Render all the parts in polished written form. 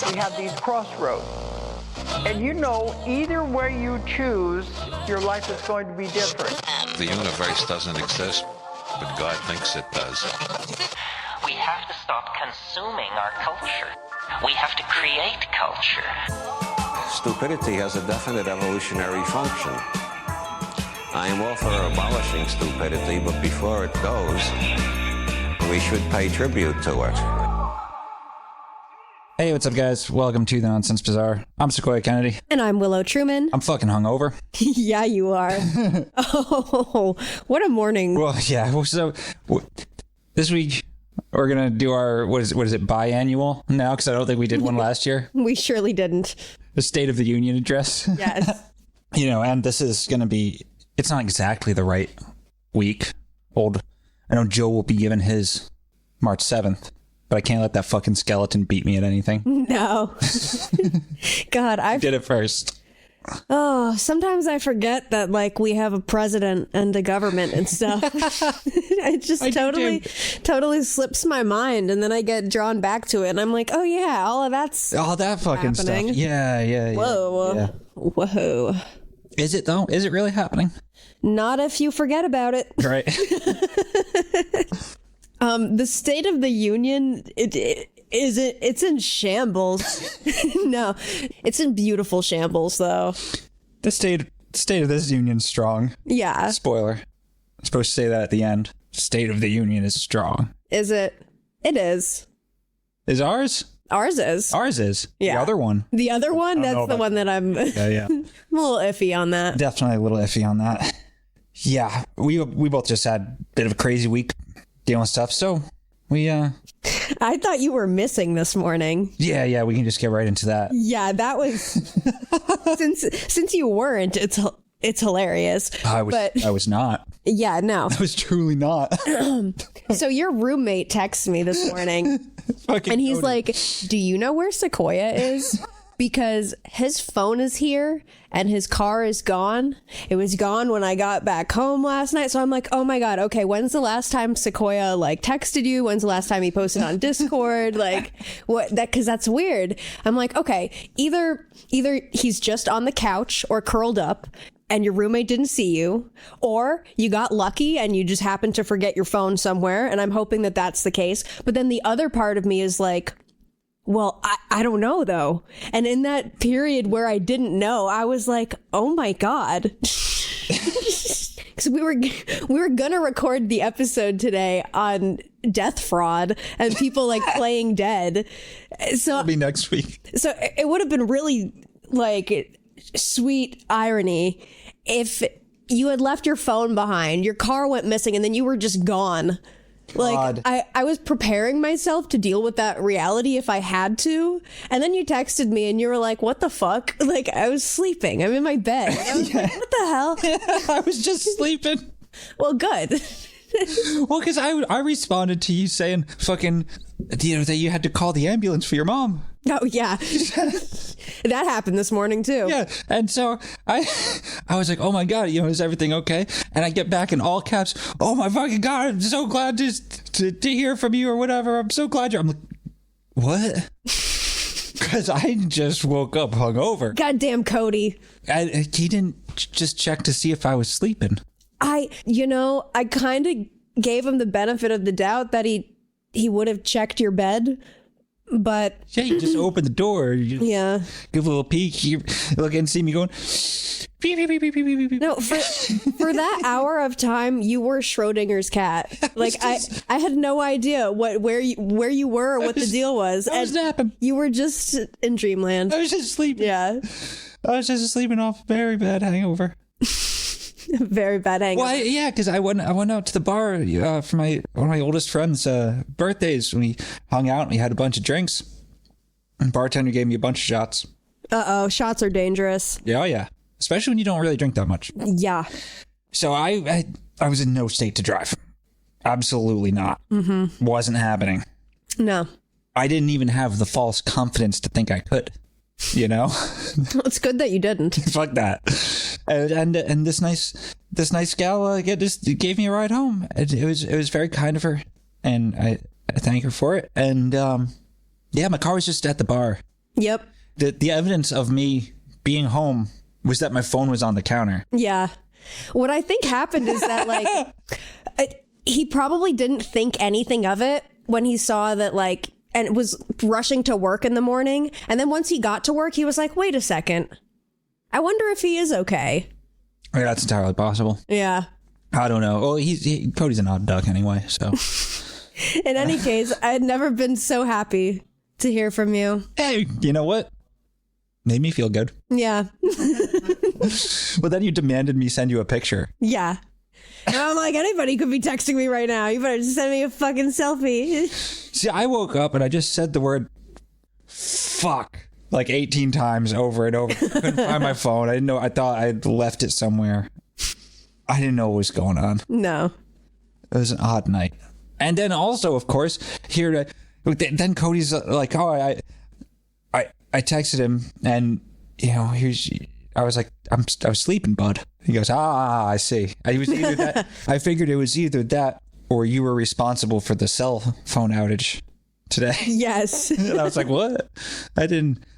we have these crossroads. And you know, either way you choose, your life is going to be different. The universe doesn't exist, but God thinks it does. We have to stop consuming our culture. We have to create culture. Stupidity has a definite evolutionary function. I am all for abolishing stupidity, but before it goes, we should pay tribute to it. Hey, what's up, guys? Welcome to the Nonsense Bazaar. I'm Sequoia Kennedy. And I'm Willow Truman. I'm fucking hungover. Yeah, you are. Oh, what a morning. Well, yeah. So this week we're gonna do our what is it biannual now? Because I don't think we did one last year. We surely didn't. The State of the Union address. Yes. And this is gonna be. It's not exactly the right week. I know Joe will be given his March 7th. But I can't let that fucking skeleton beat me at anything. No. God, I did it first. Oh, sometimes I forget that, like, we have a president and a government and stuff. It just totally slips my mind, and then I get drawn back to it, and I'm like, oh yeah, all of that's that fucking happening. Stuff. Yeah. Whoa. Yeah. Whoa. Is it though? Is it really happening? Not if you forget about it. Right. The State of the Union, it's in shambles. No, it's in beautiful shambles, though. The state of this union's strong. Yeah. Spoiler. I'm supposed to say that at the end. State of the Union is strong. Is it? It is. Is ours? Ours is. Ours is. Yeah. The other one. The other one? That's the one that I'm Yeah. I'm a little iffy on that. Definitely a little iffy on that. Yeah. We both just had a bit of a crazy week dealing with stuff, so we I thought you were missing this morning. Yeah, we can just get right into that. Yeah, that was since you weren't, it's hilarious. I was not. Yeah, no. I was truly not. So your roommate texts me this morning and he's like, do you know where Sequoia is? Because his phone is here and his car is gone. It was gone when I got back home last night. So I'm like, oh my God, okay, when's the last time Sequoia texted you? When's the last time he posted on Discord? Because that's weird. I'm like, okay, either he's just on the couch or curled up and your roommate didn't see you, or you got lucky and you just happened to forget your phone somewhere. And I'm hoping that that's the case. But then the other part of me is like, well, I don't know, though. And in that period where I didn't know, I was like, oh, my God. Because we were going to record the episode today on death fraud and people playing dead. So It'll be next week. So it would have been really sweet irony if you had left your phone behind, your car went missing, and then you were just gone. God. I was preparing myself to deal with that reality if I had to. And then you texted me and you were like, what the fuck? I was sleeping. I'm in my bed. I was like, what the hell? I was just sleeping. Well, good. Well, because I responded to you saying fucking, that you had to call the ambulance for your mom. Oh, yeah. That happened this morning, too. Yeah. And so I was like, oh, my God, is everything okay? And I get back in all caps, oh, my fucking God, I'm so glad to hear from you or whatever. I'm so glad you're... I'm like, what? Because I just woke up hungover. Goddamn Cody. He didn't just check to see if I was sleeping. I kind of gave him the benefit of the doubt that he would have checked your bed. But yeah, you just open the door. Yeah. Give a little peek. You look and see me going. Beep, beep, beep, beep, beep, beep, beep. No, for that hour of time, you were Schrodinger's cat. I had no idea where you were or what the deal was. I was napping. You were just in dreamland. I was just sleeping. Yeah. I was just sleeping off a very bad hangover. Very bad hangover. Well, yeah, because I went out to the bar for one of my oldest friends' birthdays. We hung out and we had a bunch of drinks. And bartender gave me a bunch of shots. Uh-oh, shots are dangerous. Yeah, oh yeah. Especially when you don't really drink that much. Yeah. So I was in no state to drive. Absolutely not. Mm-hmm. Wasn't happening. No. I didn't even have the false confidence to think I could. It's good that you didn't. Fuck that. And this nice gal just gave me a ride home. It was very kind of her, and I thank her for it. And yeah, my car was just at the bar. Yep. The evidence of me being home was that my phone was on the counter. Yeah. What I think happened is that, like, he probably didn't think anything of it when he saw that, like, and was rushing to work in the morning. And then once he got to work, he was like, wait a second. I wonder if he is okay. Yeah, that's entirely possible. Yeah. I don't know. Well, Cody's an odd duck anyway, so. In any case, I had never been so happy to hear from you. Hey, you know what? Made me feel good. Yeah. But then you demanded me send you a picture. Yeah. And I'm like, anybody could be texting me right now. You better just send me a fucking selfie. See, I woke up and I just said the word fuck like 18 times over and over. Couldn't find my phone. I didn't know. I thought I'd left it somewhere. I didn't know what was going on. No. It was an odd night. And then also, of course, then Cody's like, oh, I texted him and, you know, I was like, I was sleeping, bud. He goes, I see. I figured it was either that or you were responsible for the cell phone outage today. Yes. And I was like, what? I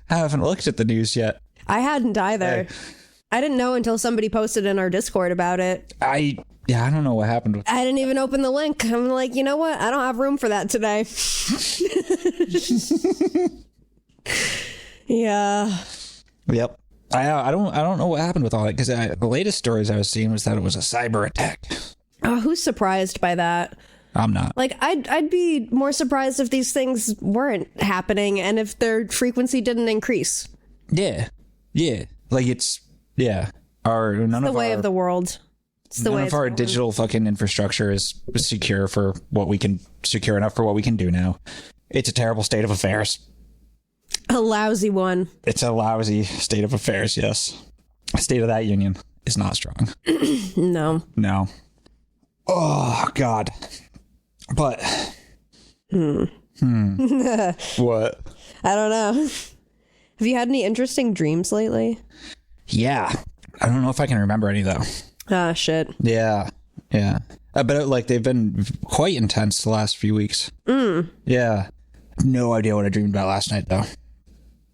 haven't looked at the news yet. I hadn't either. Hey. I didn't know until somebody posted in our Discord about it. I don't know what happened with I didn't even open the link. I'm like, you know what? I don't have room for that today. Yeah. Yep. I don't know what happened with all that because the latest stories I was seeing was that it was a cyber attack. Oh, who's surprised by that? I'm not. Like, I'd be more surprised if these things weren't happening and if their frequency didn't increase. Yeah. Like it's none The of way our, of the world. It's the none way of our digital fucking infrastructure is secure for what we can secure enough for what we can do now. It's a terrible state of affairs. A lousy one. It's a lousy state of affairs. Yes, state of that union is not strong. No. Oh God. But. What? I don't know. Have you had any interesting dreams lately? Yeah. I don't know if I can remember any though. Ah, shit. Yeah. But like they've been quite intense the last few weeks. Yeah. No idea what I dreamed about last night though.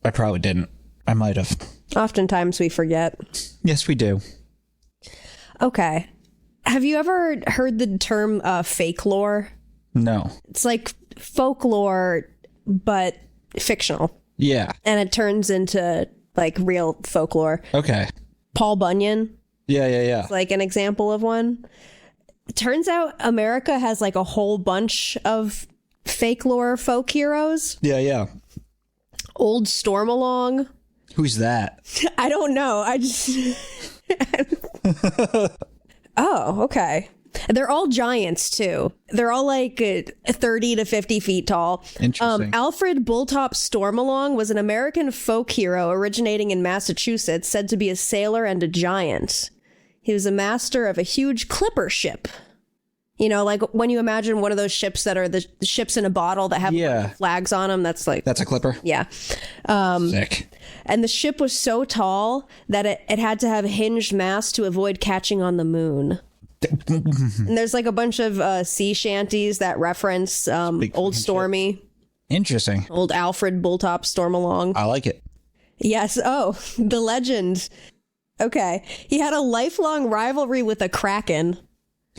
I probably didn't. I might have. Oftentimes we forget. Yes, we do. Okay. Have you ever heard the term fake lore? No. It's like folklore, but fictional. Yeah. And it turns into like real folklore. Okay. Paul Bunyan, Yeah. like an example of one. It turns out America has like a whole bunch of fake lore folk heroes. Yeah. Old Stormalong. Who's that? I don't know. I just. Oh, okay. They're all giants too. They're all like 30 to 50 feet tall. Interesting. Alfred Bulltop Stormalong was an American folk hero originating in Massachusetts, said to be a sailor and a giant. He was a master of a huge clipper ship. You know, like when you imagine one of those ships that are the ships in a bottle that have like, flags on them. That's a clipper. Yeah. Sick. And the ship was so tall that it had to have hinged masts to avoid catching on the moon. And there's like a bunch of sea shanties that reference Old Stormy. Ship. Interesting. Old Alfred Bulltop Stormalong. I like it. Yes. Oh, the legend. Okay. He had a lifelong rivalry with a kraken.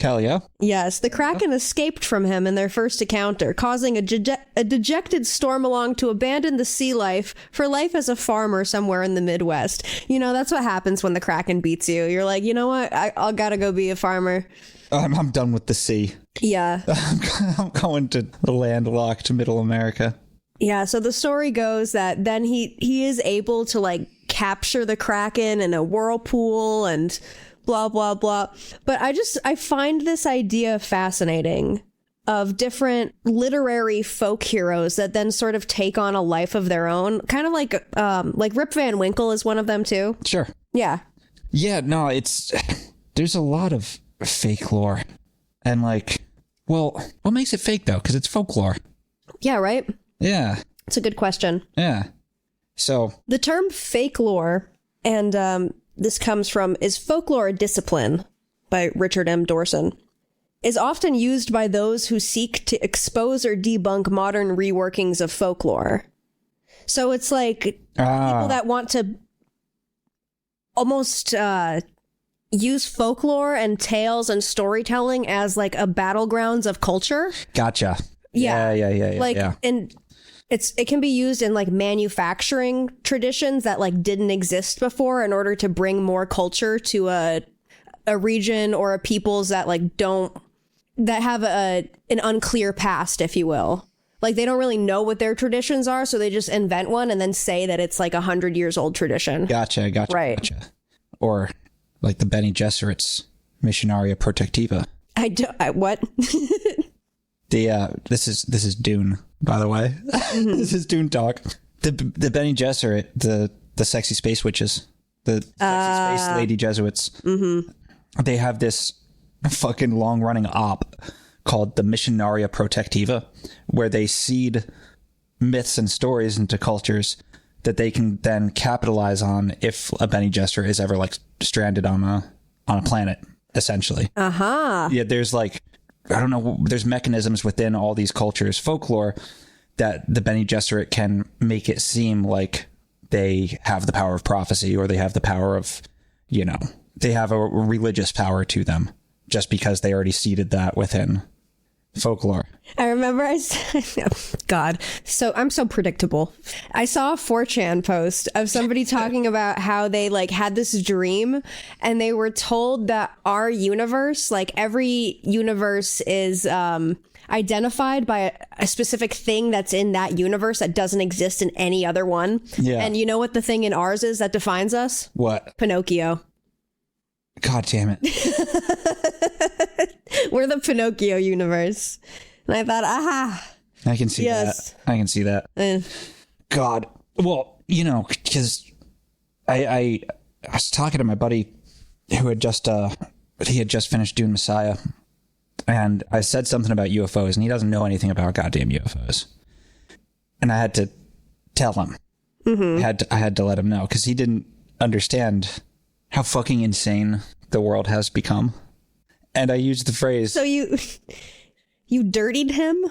Hell yeah. Yes, the kraken escaped from him in their first encounter, causing a dejected Stormalong to abandon the sea life for life as a farmer somewhere in the Midwest. You know, that's what happens when the kraken beats you. You're like, you know what? I gotta go be a farmer. I'm done with the sea. Yeah. I'm going to the landlocked middle America. Yeah, so the story goes that then he is able to like capture the kraken in a whirlpool and blah, blah, blah. But I find this idea fascinating of different literary folk heroes that then sort of take on a life of their own. Kind of like Rip Van Winkle is one of them too. Sure. Yeah. Yeah, no, there's a lot of fake lore. And like, well, what makes it fake though? Because it's folklore. Yeah, right? Yeah. It's a good question. Yeah. So. The term fake lore, and this comes from Is Folklore a Discipline by Richard M. Dorson, is often used by those who seek to expose or debunk modern reworkings of folklore. So it's like people that want to almost use folklore and tales and storytelling as like a battlegrounds of culture. Gotcha. Yeah. Like, yeah. and it can be used in like manufacturing traditions that like didn't exist before in order to bring more culture to a region or a peoples that like that have an unclear past, if you will. Like they don't really know what their traditions are, so they just invent one and then say that it's like 100 years old tradition. Gotcha. Right. Gotcha. Or like the Bene Gesserit's Missionaria Protectiva. What? This is Dune, by the way. This is Dune talk. The Bene Gesserit, the sexy space witches, the sexy space lady Jesuits. Mm-hmm. They have this fucking long running op called the Missionaria Protectiva, where they seed myths and stories into cultures that they can then capitalize on if a Bene Gesserit is ever like stranded on a planet, essentially. Yeah, there's like, I don't know, there's mechanisms within all these cultures, folklore, that the Bene Gesserit can make it seem like they have the power of prophecy, or they have the power of, you know, they have a religious power to them just because they already seeded that within folklore. I remember God, so I'm so predictable. I saw a 4chan post of somebody talking about how they like had this dream and they were told that our universe, like every universe is identified by a specific thing that's in that universe that doesn't exist in any other one. Yeah. And you know what the thing in ours is that defines us? What? Pinocchio. God damn it. We're the Pinocchio universe. And I thought, I can see yes. that. I can see that. God. Well, you know, because I was talking to my buddy who had just finished Dune Messiah, and I said something about UFOs, and he doesn't know anything about goddamn UFOs. And I had to tell him. Mm-hmm. I had to let him know, because he didn't understand how fucking insane the world has become. And I used the phrase... So you dirtied him?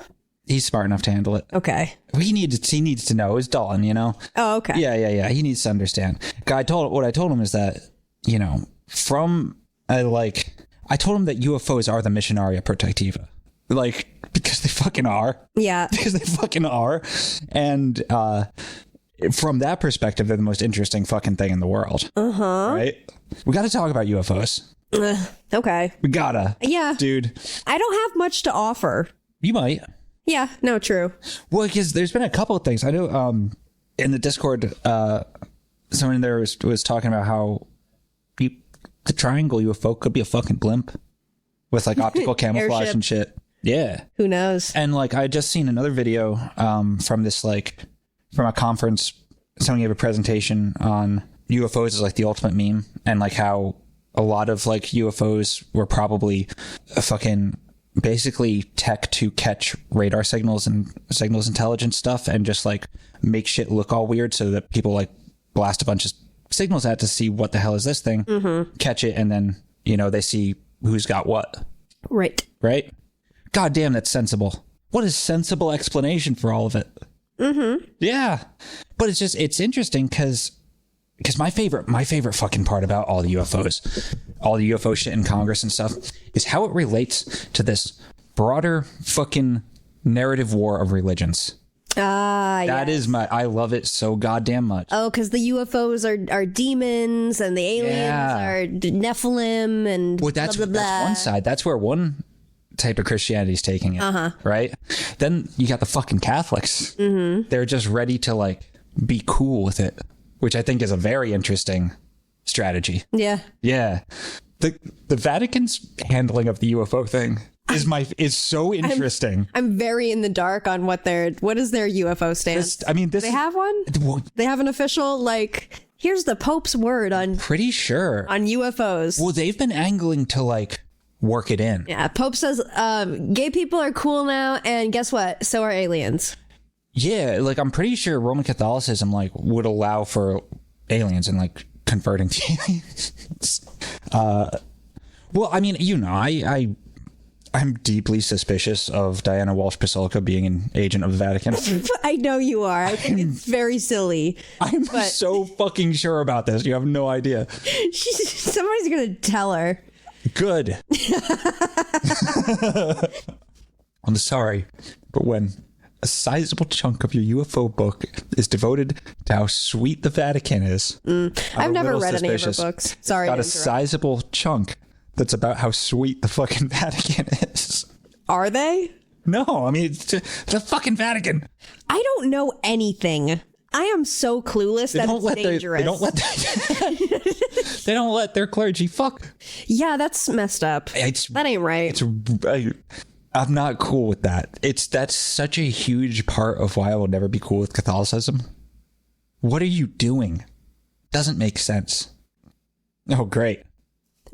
He's smart enough to handle it. Okay. He needs to know. It's Dalton, you know? Oh, okay. Yeah. He needs to understand. What I told him is that, you know, I told him that UFOs are the Missionaria Protectiva. Like, because they fucking are. Yeah. Because they fucking are. And from that perspective, they're the most interesting fucking thing in the world. Uh-huh. Right? We got to talk about UFOs. Okay. We gotta. Yeah. Dude. I don't have much to offer. You might. Yeah, no, true. Well, because there's been a couple of things. I know in the Discord, someone there was talking about how the triangle UFO could be a fucking blimp with like optical camouflage Airship. and shit. Yeah. Who knows? And like I had just seen another video from a conference. Someone gave a presentation on UFOs as like the ultimate meme, and like how a lot of like UFOs were probably a fucking basically tech to catch radar signals and signals intelligence stuff, and just like make shit look all weird so that people like blast a bunch of signals at to see what the hell is this thing, catch it, and then, you know, they see who's got what. Right. God damn, that's sensible. What a sensible explanation for all of it. Yeah. But it's interesting because my favorite fucking part about all the UFOs, all the UFO shit in Congress and stuff, is how it relates to this broader fucking narrative war of religions. That is I love it so goddamn much. Oh, because the UFOs are demons and the aliens are Nephilim and that's blah, blah, blah. That's one side. That's where one type of Christianity is taking it, right? Then you got the fucking Catholics. They're just ready to like be cool with it, which I think is a very interesting strategy. Yeah. The Vatican's handling of the UFO thing is so interesting. I'm very in the dark on what is their UFO stance. They have one? Well, They have an official, like, here's the Pope's word on pretty sure on UFOs. Well, they've been angling to like work it in. Yeah, Pope says gay people are cool now, and guess what? So are aliens. Yeah, like I'm pretty sure Roman Catholicism like would allow for aliens and like converting to aliens. Well, I mean, you know, I'm deeply suspicious of Diana Walsh Pasulka being an agent of the Vatican. I know you are. I think it's very silly. I'm so fucking sure about this. You have no idea. Somebody's going to tell her. Good. I'm sorry, but when a sizable chunk of your UFO book is devoted to how sweet the Vatican is, I've never read any of her books. Sorry. Got a sizable chunk that's about how sweet the fucking Vatican is. Are they? No, I mean, it's the fucking Vatican. I don't know anything. I am so clueless that it's dangerous. They don't let their clergy fuck. Yeah, that's messed up. That ain't right. I'm not cool with that. That's such a huge part of why I will never be cool with Catholicism. What are you doing? Doesn't make sense. Oh, great.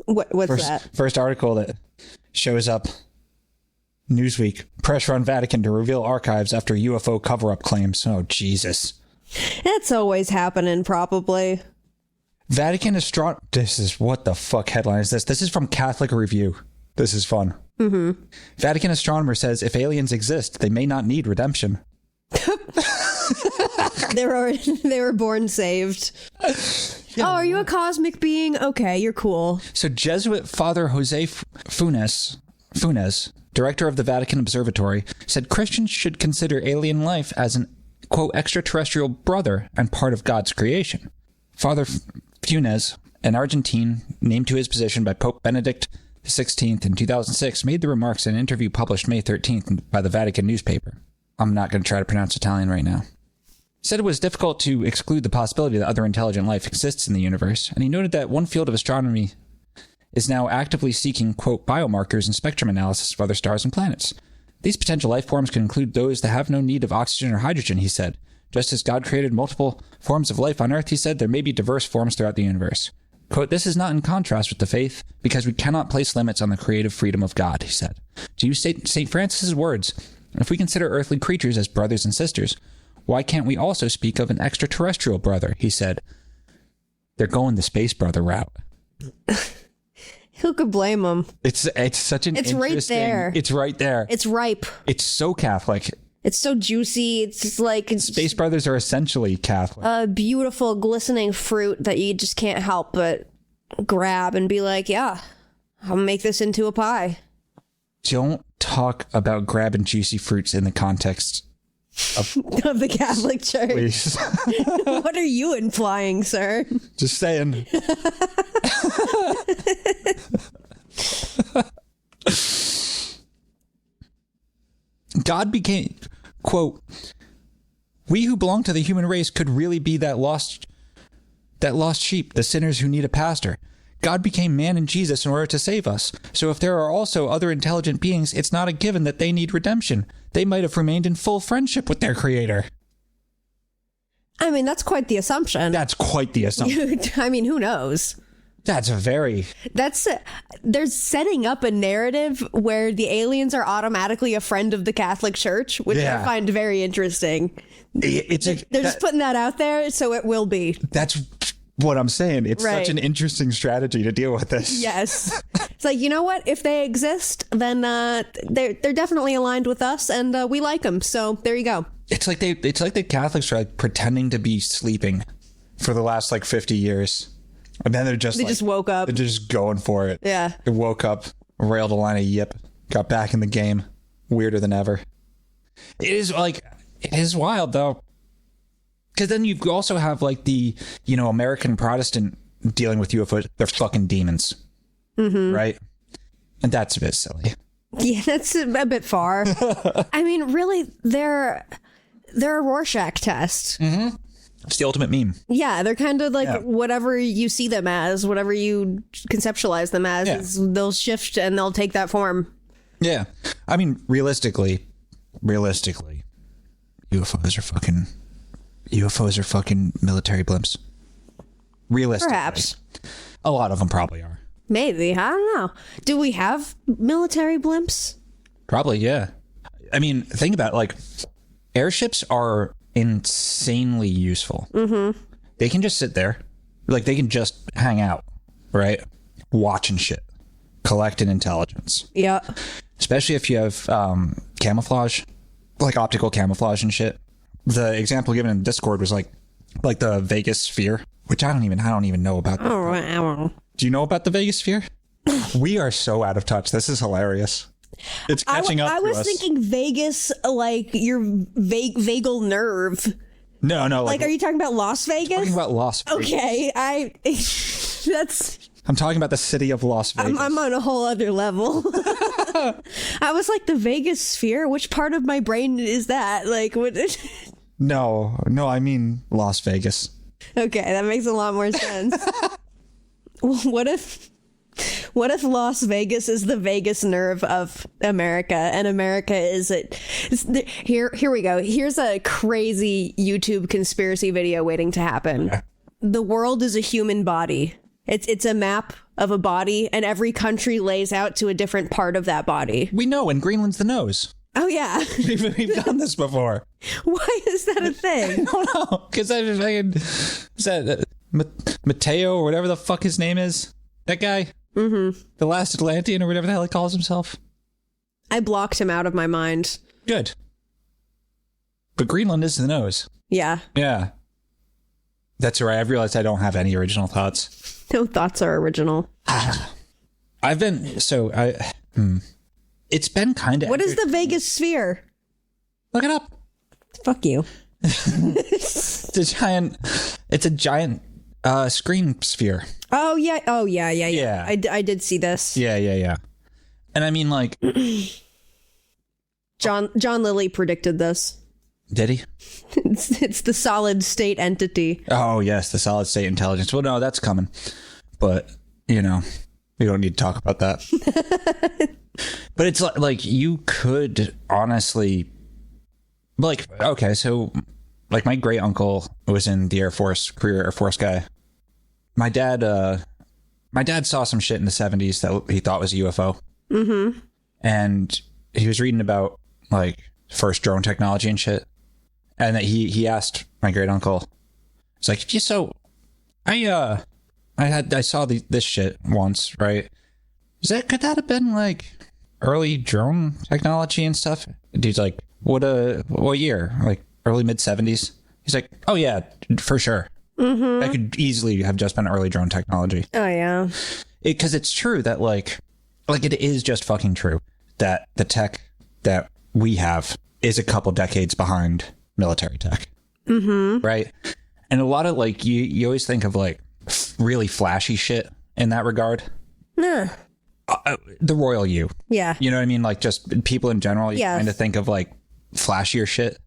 What's that? First article that shows up. Newsweek. Pressure on Vatican to reveal archives after UFO cover-up claims. Oh, Jesus. It's always happening, probably. Vatican astronomer. This is what the fuck headline is this? This is from Catholic Review. This is fun. Mm-hmm. Vatican astronomer says if aliens exist, they may not need redemption. They were born saved. Yeah. Oh, are you a cosmic being? Okay, you're cool. So Jesuit Father Jose Funes, director of the Vatican Observatory, said Christians should consider alien life as an, quote, extraterrestrial brother and part of God's creation. Father Funes, an Argentine named to his position by Pope Benedict XVI in 2006, made the remarks in an interview published May 13th by the Vatican newspaper. I'm not going to try to pronounce Italian right now. He said it was difficult to exclude the possibility that other intelligent life exists in the universe, and he noted that one field of astronomy is now actively seeking, quote, biomarkers and spectrum analysis of other stars and planets. These potential life forms can include those that have no need of oxygen or hydrogen, he said. Just as God created multiple forms of life on Earth, he said, there may be diverse forms throughout the universe. Quote, this is not in contrast with the faith, because we cannot place limits on the creative freedom of God, he said. To use St. Francis's words, if we consider earthly creatures as brothers and sisters, why can't we also speak of an extraterrestrial brother, he said. They're going the space brother route. Who could blame them? It's such an interesting... right there. It's right there. It's ripe. It's so Catholic. It's so juicy. It's like... Space brothers are essentially Catholic. A beautiful, glistening fruit that you just can't help but grab and be like, yeah, I'll make this into a pie. Don't talk about grabbing juicy fruits in the context of the Catholic Church. Please. What are you implying, sir? Just saying. God became, quote, we who belong to the human race could really be that lost sheep, the sinners who need a pastor. God became man in Jesus in order to save us. So if there are also other intelligent beings, it's not a given that they need redemption. They might have remained in full friendship with their creator. I mean, that's quite the assumption. That's quite the assumption. I mean, who knows? They're setting up a narrative where the aliens are automatically a friend of the Catholic Church, which I find very interesting. They're just putting that out there, so it will be. That's what I'm saying. It's such an interesting strategy to deal with this. Yes. It's like, you know what? If they exist, then they're definitely aligned with us, and we like them. So there you go. It's like the Catholics are like pretending to be sleeping for the last like 50 years. And then they just woke up. They're just going for it. Yeah. They woke up, railed a line of yip, got back in the game. Weirder than ever. It is wild though. Because then you also have like the, American Protestant dealing with UFOs. They're fucking demons. Mm-hmm. Right? And that's a bit silly. Yeah, that's a bit far. I mean, really, they're a Rorschach test. Mm-hmm. It's the ultimate meme. Yeah, they're kind of like whatever you see them as, whatever you conceptualize them as, they'll shift and they'll take that form. Yeah. I mean, realistically, UFOs are fucking military blimps. Realistically. Perhaps. A lot of them probably are. Maybe. I don't know. Do we have military blimps? Probably, yeah. I mean, think about it. Like, airships are insanely useful. Mm-hmm. They can just sit there. Like, they can just hang out, right? Watching shit. Collecting intelligence. Yeah. especially if you have camouflage, like optical camouflage and shit. The example given in Discord was like the Vegas sphere, which I don't even know about. Do you know about the Vegas sphere? We are so out of touch. This is hilarious. It's catching up. I was thinking Vegas, like your vagal nerve. No. Like, are you talking about Las Vegas? Talking about Las Vegas. Okay, I'm talking about the city of Las Vegas. I'm on a whole other level. I was like, the Vegas sphere? Which part of my brain is that? Like, what? No, I mean Las Vegas. Okay, that makes a lot more sense. What if Las Vegas is the vagus nerve of America, and America is it? Here we go. Here's a crazy YouTube conspiracy video waiting to happen. Okay. The world is a human body. It's a map of a body, and every country lays out to a different part of that body. We know, and Greenland's the nose. Oh yeah, We've done this before. Why is that a thing? I don't know, because is that Mateo or whatever the fuck his name is? That guy. Mm-hmm. The last Atlantean or whatever the hell he calls himself. I blocked him out of my mind. Good. But Greenland is the nose. Yeah. Yeah. That's right. I've realized I don't have any original thoughts. No thoughts are original. It's been kind of... What is the Vegas sphere? Look it up. Fuck you. It's a giant screen sphere. Oh yeah. Yeah. I did see this. Yeah. And I mean, like... John Lilly predicted this. Did he? It's the solid state entity. Oh, yes, the solid state intelligence. Well, no, that's coming. But, we don't need to talk about that. But it's like you could honestly... Like, okay, so... Like, my great uncle was in the Air Force, career Air Force guy. My dad saw some shit in the 70s that he thought was a UFO. Mm-hmm. And he was reading about, like, first drone technology and shit. And that he asked my great uncle, it's like, I saw this shit once, right? Could that have been like early drone technology and stuff? Dude's like, what year? Like early mid 70s. He's like, oh yeah, for sure. Mm-hmm. That could easily have just been early drone technology. Oh yeah. Because it's true that like it is just fucking true that the tech that we have is a couple decades behind military tech. Mm-hmm. Right. And a lot of like, you always think of like really flashy shit in that regard. Nah. The royal you. Yeah. You know what I mean? Like just people in general, you kind of think of like flashier shit.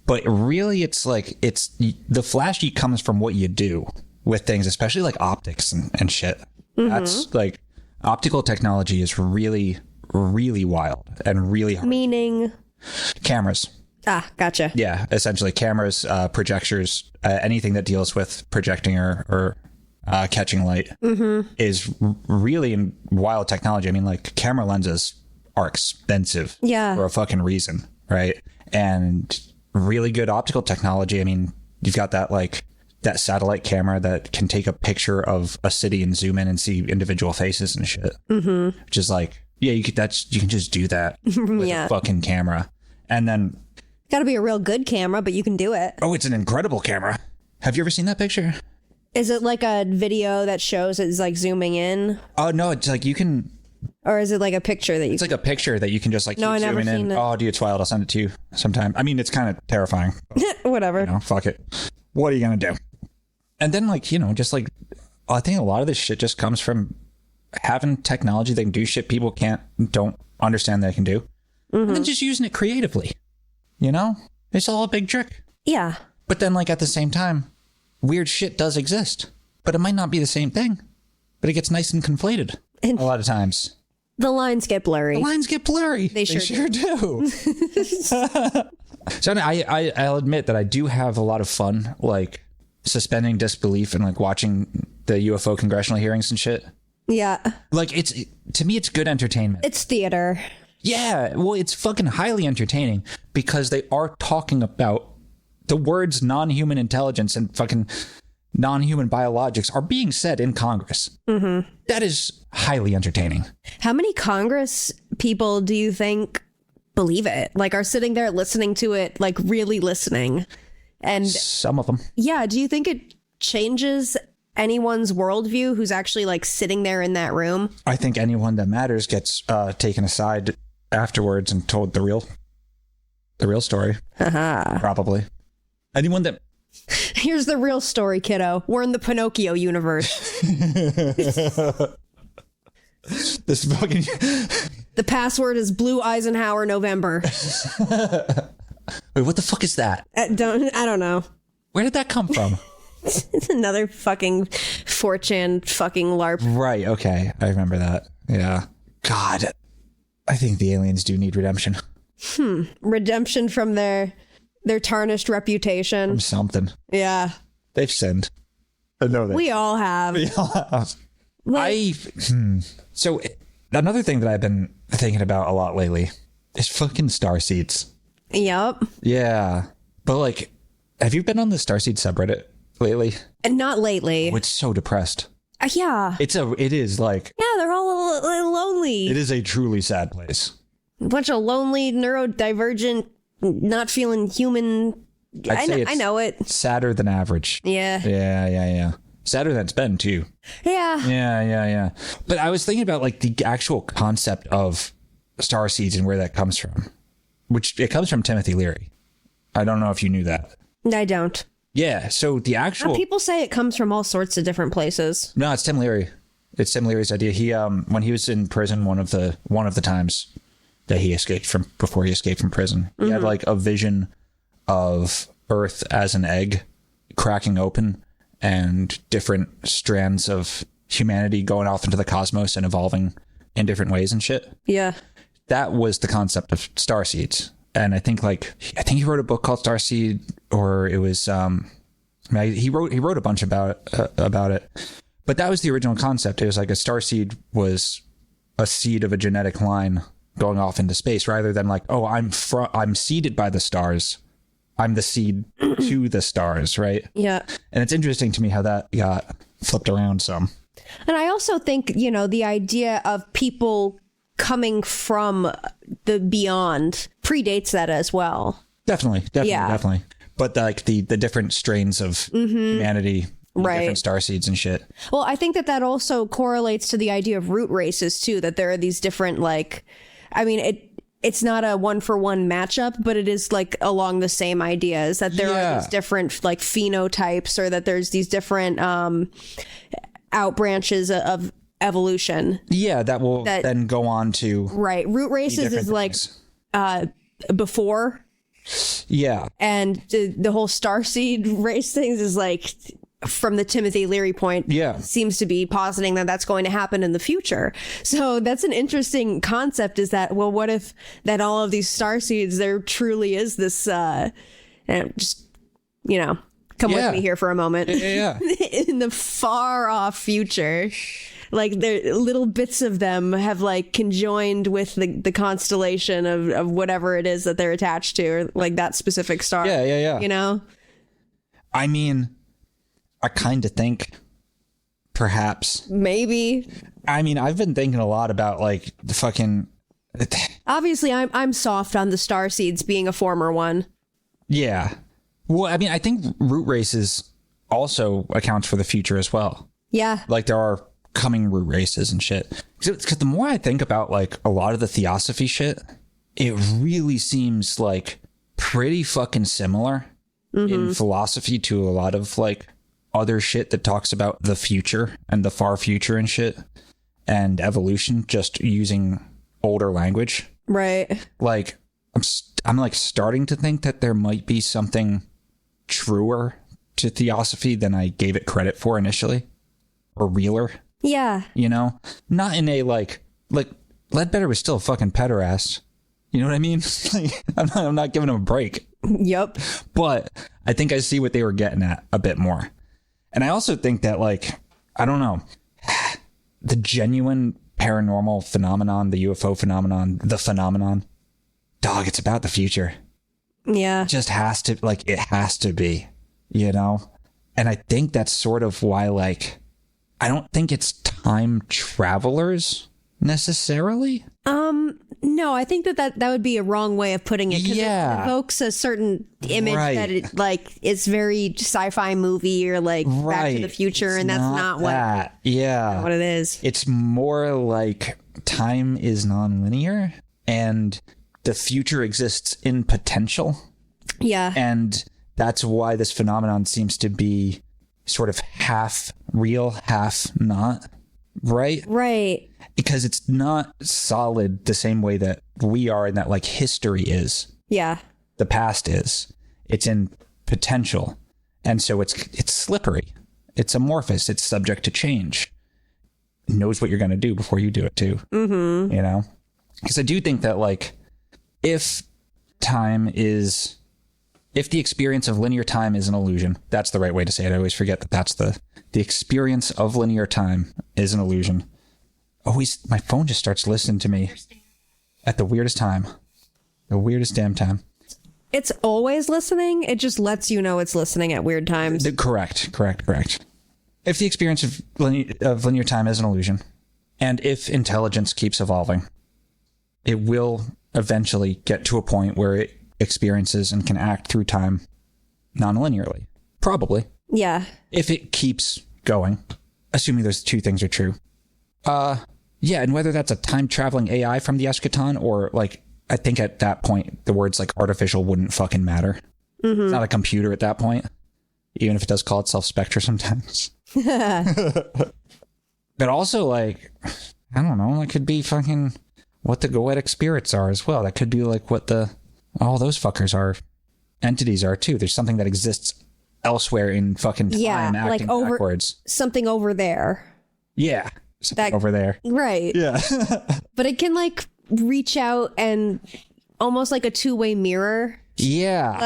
But really it's the flashy comes from what you do with things, especially like optics and shit. Mm-hmm. That's like optical technology is really, really wild and really hard. Meaning? Cameras. Ah, gotcha. Yeah, essentially cameras, projectors, anything that deals with projecting or catching light is really wild technology. I mean, like camera lenses are expensive for a fucking reason, right? And really good optical technology. I mean, you've got that satellite camera that can take a picture of a city and zoom in and see individual faces and shit. Mm-hmm. Which is like, yeah, you can just do that with a fucking camera. And then got to be a real good camera, but you can do it. Oh, it's an incredible camera. Have you ever seen that picture? Is it like a video that shows it's like zooming in? Oh, no, it's like you can... Or is it like a picture that you... It's like a picture that you can just like keep zooming in. Seen it. Oh, dude, it's wild. I'll send it to you sometime. I mean, it's kind of terrifying. Whatever. Fuck it. What are you going to do? And then like, just like... I think a lot of this shit just comes from having technology that can do shit people don't understand they can do. Mm-hmm. And then just using it creatively. It's all a big trick. Yeah. But then, like, at the same time, weird shit does exist. But it might not be the same thing. But it gets nice and conflated a lot of times. The lines get blurry. They sure do. So I'll admit that I do have a lot of fun, like, suspending disbelief and, like, watching the UFO congressional hearings and shit. Yeah. Like, to me, it's good entertainment. It's theater. Yeah, well, it's fucking highly entertaining because they are talking about the words non-human intelligence and fucking non-human biologics are being said in Congress. Mm-hmm. That is highly entertaining. How many Congress people do you think believe it? Like, are sitting there listening to it, like really listening? And Some of them. yeah, do you think it changes anyone's worldview who's actually like sitting there in that room? I think anyone that matters gets taken aside afterwards and told the real story. Probably. Anyone that... Here's the real story, kiddo. We're in the Pinocchio universe. This fucking... The password is Blue Eisenhower November. Wait, what the fuck is that? I don't know. Where did that come from? It's another fucking 4chan fucking LARP. Right, okay. I remember that. Yeah. God. I think the aliens do need redemption. Redemption from their tarnished reputation. Something. Yeah. They've sinned. I know that. We all have. Like, So another thing that I've been thinking about a lot lately is fucking starseeds. yep. Yeah. But like, have you been on the starseed subreddit lately? And not lately. Oh, it's so depressed. Yeah. It is like, Yeah, they're all lonely. it is a truly sad place. A bunch of lonely, neurodivergent, not feeling human. I know it. Sadder than average. Yeah. Yeah. Sadder than it's been too. Yeah. Yeah. But I was thinking about like the actual concept of starseeds and where that comes from, which it comes from Timothy Leary. I don't know if you knew that. I don't. Yeah. So the actual People say it comes from all sorts of different places. no, it's Tim Leary. It's Tim Leary's idea. He when he was in prison, one of the times that he escaped from before he escaped from prison, he had like a vision of Earth as an egg cracking open and different strands of humanity going off into the cosmos and evolving in different ways and shit. Yeah. That was the concept of starseeds. And I think he wrote a book called Starseed, or it was he wrote a bunch about it. But that was the original concept. It was like a starseed was a seed of a genetic line going off into space, rather than like, oh, I'm seeded by the stars. I'm the seed to the stars, right? Yeah. And it's interesting to me how that got flipped around some. And I also think, the idea of people coming from the beyond predates that as well. Definitely. But like the different strains of humanity, Right. different starseeds and shit. Well, I think that also correlates to the idea of root races too, that there are these different, like, I mean, it's not a 1-for-1 matchup, but it is like along the same ideas that there are these different like phenotypes, or that there's these different out branches of evolution. Yeah, that will then go on to Right. Root races is like before. Yeah. And the whole starseed race things is like from the Timothy Leary point, seems to be positing that that's going to happen in the future. So that's an interesting concept, is that, well, what if that all of these starseeds, there truly is this, just, come with me here for a moment. Yeah. In the far off future, like there little bits of them have like conjoined with the constellation of whatever it is that they're attached to, or like that specific star. Yeah. I mean, I kind of think perhaps. Maybe. I mean, I've been thinking a lot about like the fucking. Obviously, I'm soft on the starseeds being a former one. Yeah. Well, I mean, I think root races also accounts for the future as well. Yeah. Like there are coming root races and shit. Because the more I think about like a lot of the theosophy shit, it really seems like pretty fucking similar in philosophy to a lot of like other shit that talks about the future and the far future and shit and evolution, just using older language. Right. Like I'm like starting to think that there might be something truer to theosophy than I gave it credit for initially, or realer. Yeah. Not in a like Ledbetter was still a fucking pederast. You know what I mean? Like, I'm not giving him a break. Yep. But I think I see what they were getting at a bit more. And I also think that, like, I don't know, the genuine paranormal phenomenon, the UFO phenomenon, dog, it's about the future. Yeah. It just has to, like, it has to be, And I think that's sort of why, like, I don't think it's time travelers necessarily. No, I think that would be a wrong way of putting it. 'Cause Yeah. it evokes a certain image Right. that it like it's very sci-fi movie or like Back to the Future, It's and that's not what it is. It's more like time is nonlinear and the future exists in potential. Yeah. And that's why this phenomenon seems to be sort of half real, half not. Right? Right. Because it's not solid the same way that we are, and that like history is. Yeah. The past is. It's in potential. And so it's slippery. It's amorphous. It's subject to change. It knows what you're going to do before you do it too. Mm-hmm. You know? Because I do think that like if the experience of linear time is an illusion, that's the right way to say it. I always forget that that's the experience of linear time is an illusion. Always, my phone just starts listening to me at the weirdest time. The weirdest damn time. It's always listening. It just lets you know it's listening at weird times. Correct. If the experience of linear time is an illusion, and if intelligence keeps evolving, it will eventually get to a point where it experiences and can act through time non-linearly. Probably. Yeah. If it keeps going, assuming those two things are true. Yeah, and whether that's a time-traveling AI from the Eschaton or, like, I think at that point, the words, like, artificial wouldn't fucking matter. Mm-hmm. It's not a computer at that point, even if it does call itself Spectre sometimes. But also, like, I don't know, it could be fucking what the goetic spirits are as well. That could be, like, what all those fuckers are, entities are, too. There's something that exists elsewhere in fucking time, acting like backwards. Something over there. Yeah. Over there. Right. Yeah. But it can like reach out and almost like a two-way mirror. Yeah.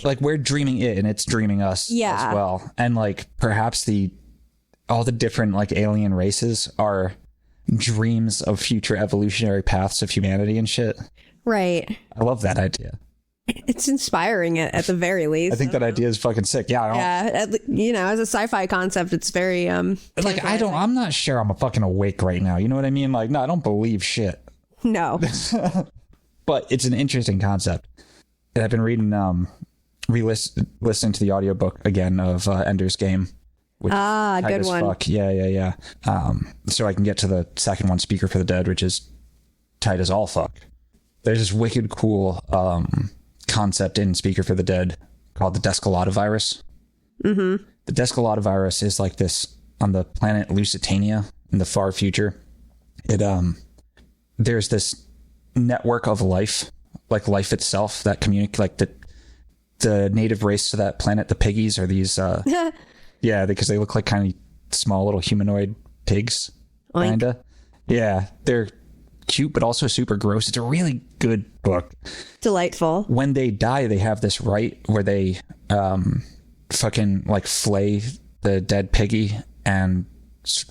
Like we're dreaming it and it's dreaming us as well. And like perhaps all the different like alien races are dreams of future evolutionary paths of humanity and shit. Right. I love that idea. It's inspiring at the very least. I think that idea is fucking sick. Yeah. As a sci-fi concept, it's very like I'm not sure I'm fucking awake right now. You know what I mean? Like, no, I don't believe shit. No. But it's an interesting concept. And I've been reading listening to the audiobook again of Ender's Game. Which is good one. Fuck. Yeah. So I can get to the second one, Speaker for the Dead, which is tight as all fuck. There's this wicked cool concept in Speaker for the Dead called the Descolata virus. Mm-hmm. The Descolata virus is like this on the planet Lusitania in the far future. There's this network of life, like life itself, that communicate. Like the native race to that planet, the piggies, are these. Yeah, because they look like kind of small little humanoid pigs, kinda. Yeah, they're cute, but also super gross. It's a really good book. Delightful. When they die, they have this rite where they fucking like flay the dead piggy and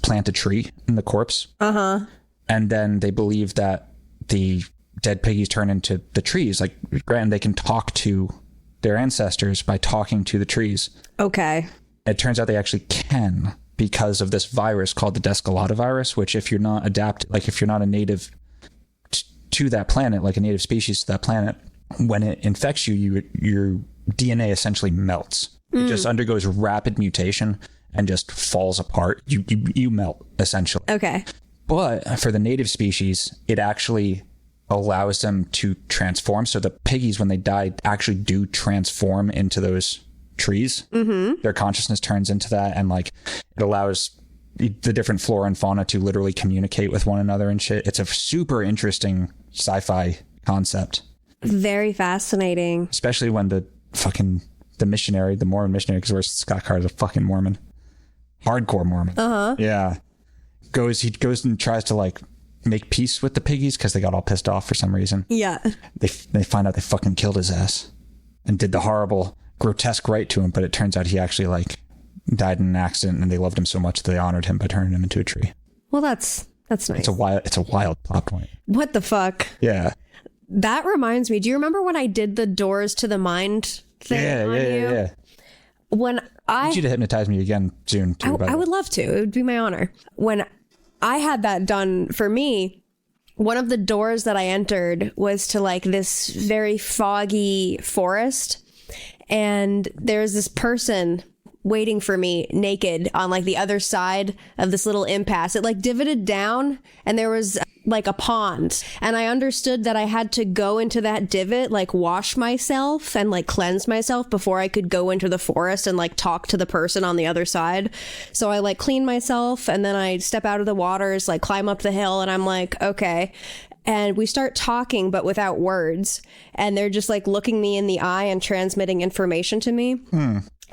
plant a tree in the corpse. Uh-huh. And then they believe that the dead piggies turn into the trees. Like, granted, they can talk to their ancestors by talking to the trees. Okay. It turns out they actually can because of this virus called the Descolata virus, which if you're not if you're not a native to that planet, like a native species to that planet, when it infects you, your DNA essentially melts. It just undergoes rapid mutation and just falls apart. You melt, essentially. Okay. But for the native species, it actually allows them to transform. So the piggies, when they die, actually do transform into those trees. Mm-hmm. Their consciousness turns into that, and like it allows the different flora and fauna to literally communicate with one another and shit. It's a super interesting sci-fi concept. Very fascinating. Especially when the Mormon missionary, because Scott Carter's a fucking Mormon. Hardcore Mormon. Uh-huh. Yeah. He goes and tries to like make peace with the piggies because they got all pissed off for some reason. Yeah. They find out they fucking killed his ass and did the horrible, grotesque rite to him, but it turns out he actually like died in an accident, and they loved him so much that they honored him by turning him into a tree. Well, that's nice. It's a wild plot point. What the fuck? Yeah. That reminds me. Do you remember when I did the Doors to the Mind thing on you? Yeah. When I need you to hypnotize me again soon, too. I would love to. It would be my honor. When I had that done for me, one of the doors that I entered was to like this very foggy forest. And there's this person waiting for me naked on like the other side of this little impasse. It like divoted down and there was like a pond. And I understood that I had to go into that divot, like wash myself and like cleanse myself before I could go into the forest and like talk to the person on the other side. So I like clean myself and then I step out of the waters, like climb up the hill and I'm like, okay. And we start talking, but without words. And they're just like looking me in the eye and transmitting information to me.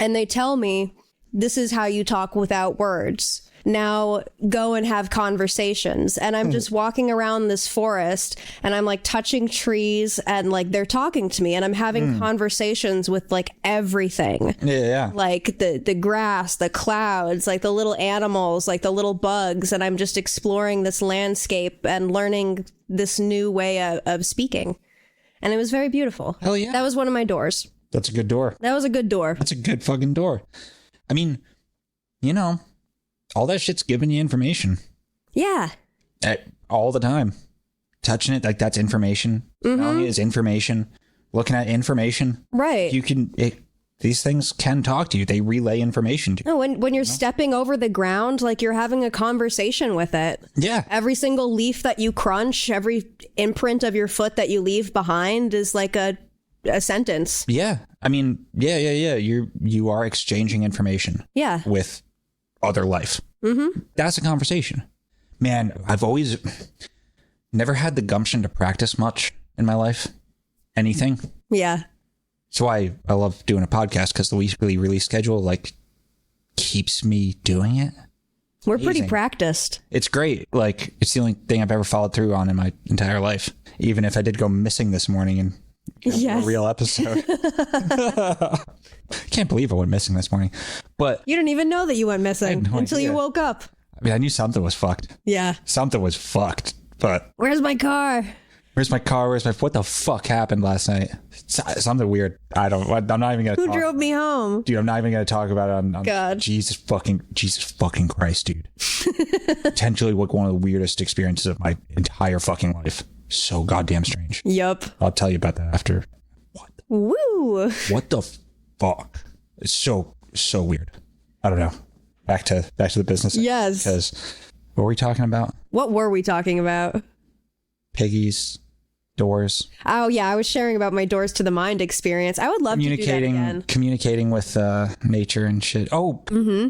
And they tell me, this is how you talk without words. Now go and have conversations. And I'm just walking around this forest and I'm like touching trees and like they're talking to me and I'm having conversations with like everything. Yeah. Like the grass, the clouds, like the little animals, like the little bugs. And I'm just exploring this landscape and learning this new way of speaking. And it was very beautiful. Hell yeah. That was one of my doors. That's a good door. That was a good door. That's a good fucking door. I mean, you know, all that shit's giving you information. Yeah. All the time. Touching it, like that's information. Smelling it is information. Looking at information. Right. You can, these things can talk to you. They relay information to you. No, when you're stepping over the ground, like you're having a conversation with it. Yeah. Every single leaf that you crunch, every imprint of your foot that you leave behind is like a sentence. Yeah. I mean, yeah. You are exchanging information. Yeah. With other life. That's a conversation. Man, I've always never had the gumption to practice much in my life. Anything. Yeah. So I love doing a podcast because the weekly release schedule like keeps me doing it. We're pretty Amazing. practiced. It's great. Like it's the only thing I've ever followed through on in my entire life. Even if I did go missing this morning and Yes. a real episode. Can't believe I went missing this morning. But You didn't even know that you went missing no until you idea. woke up. I mean, I knew something was fucked. Yeah. Something was fucked. But Where's my car? where's my car? What the fuck happened last night? Something weird. I'm not even gonna. Who talk. drove me home? Dude, I'm not even gonna talk about it on God. Jesus fucking Christ, dude. Potentially like one of the weirdest experiences of my entire fucking life. So goddamn strange. Yup. I'll tell you about that after. Woo. What the fuck? It's so weird. I don't know. Back to the business. Yes. Because what were we talking about? What were we talking about? Piggies, doors, Oh, yeah. I was sharing about my Doors to the Mind experience. I would love to do that again. communicating with nature and shit. Oh,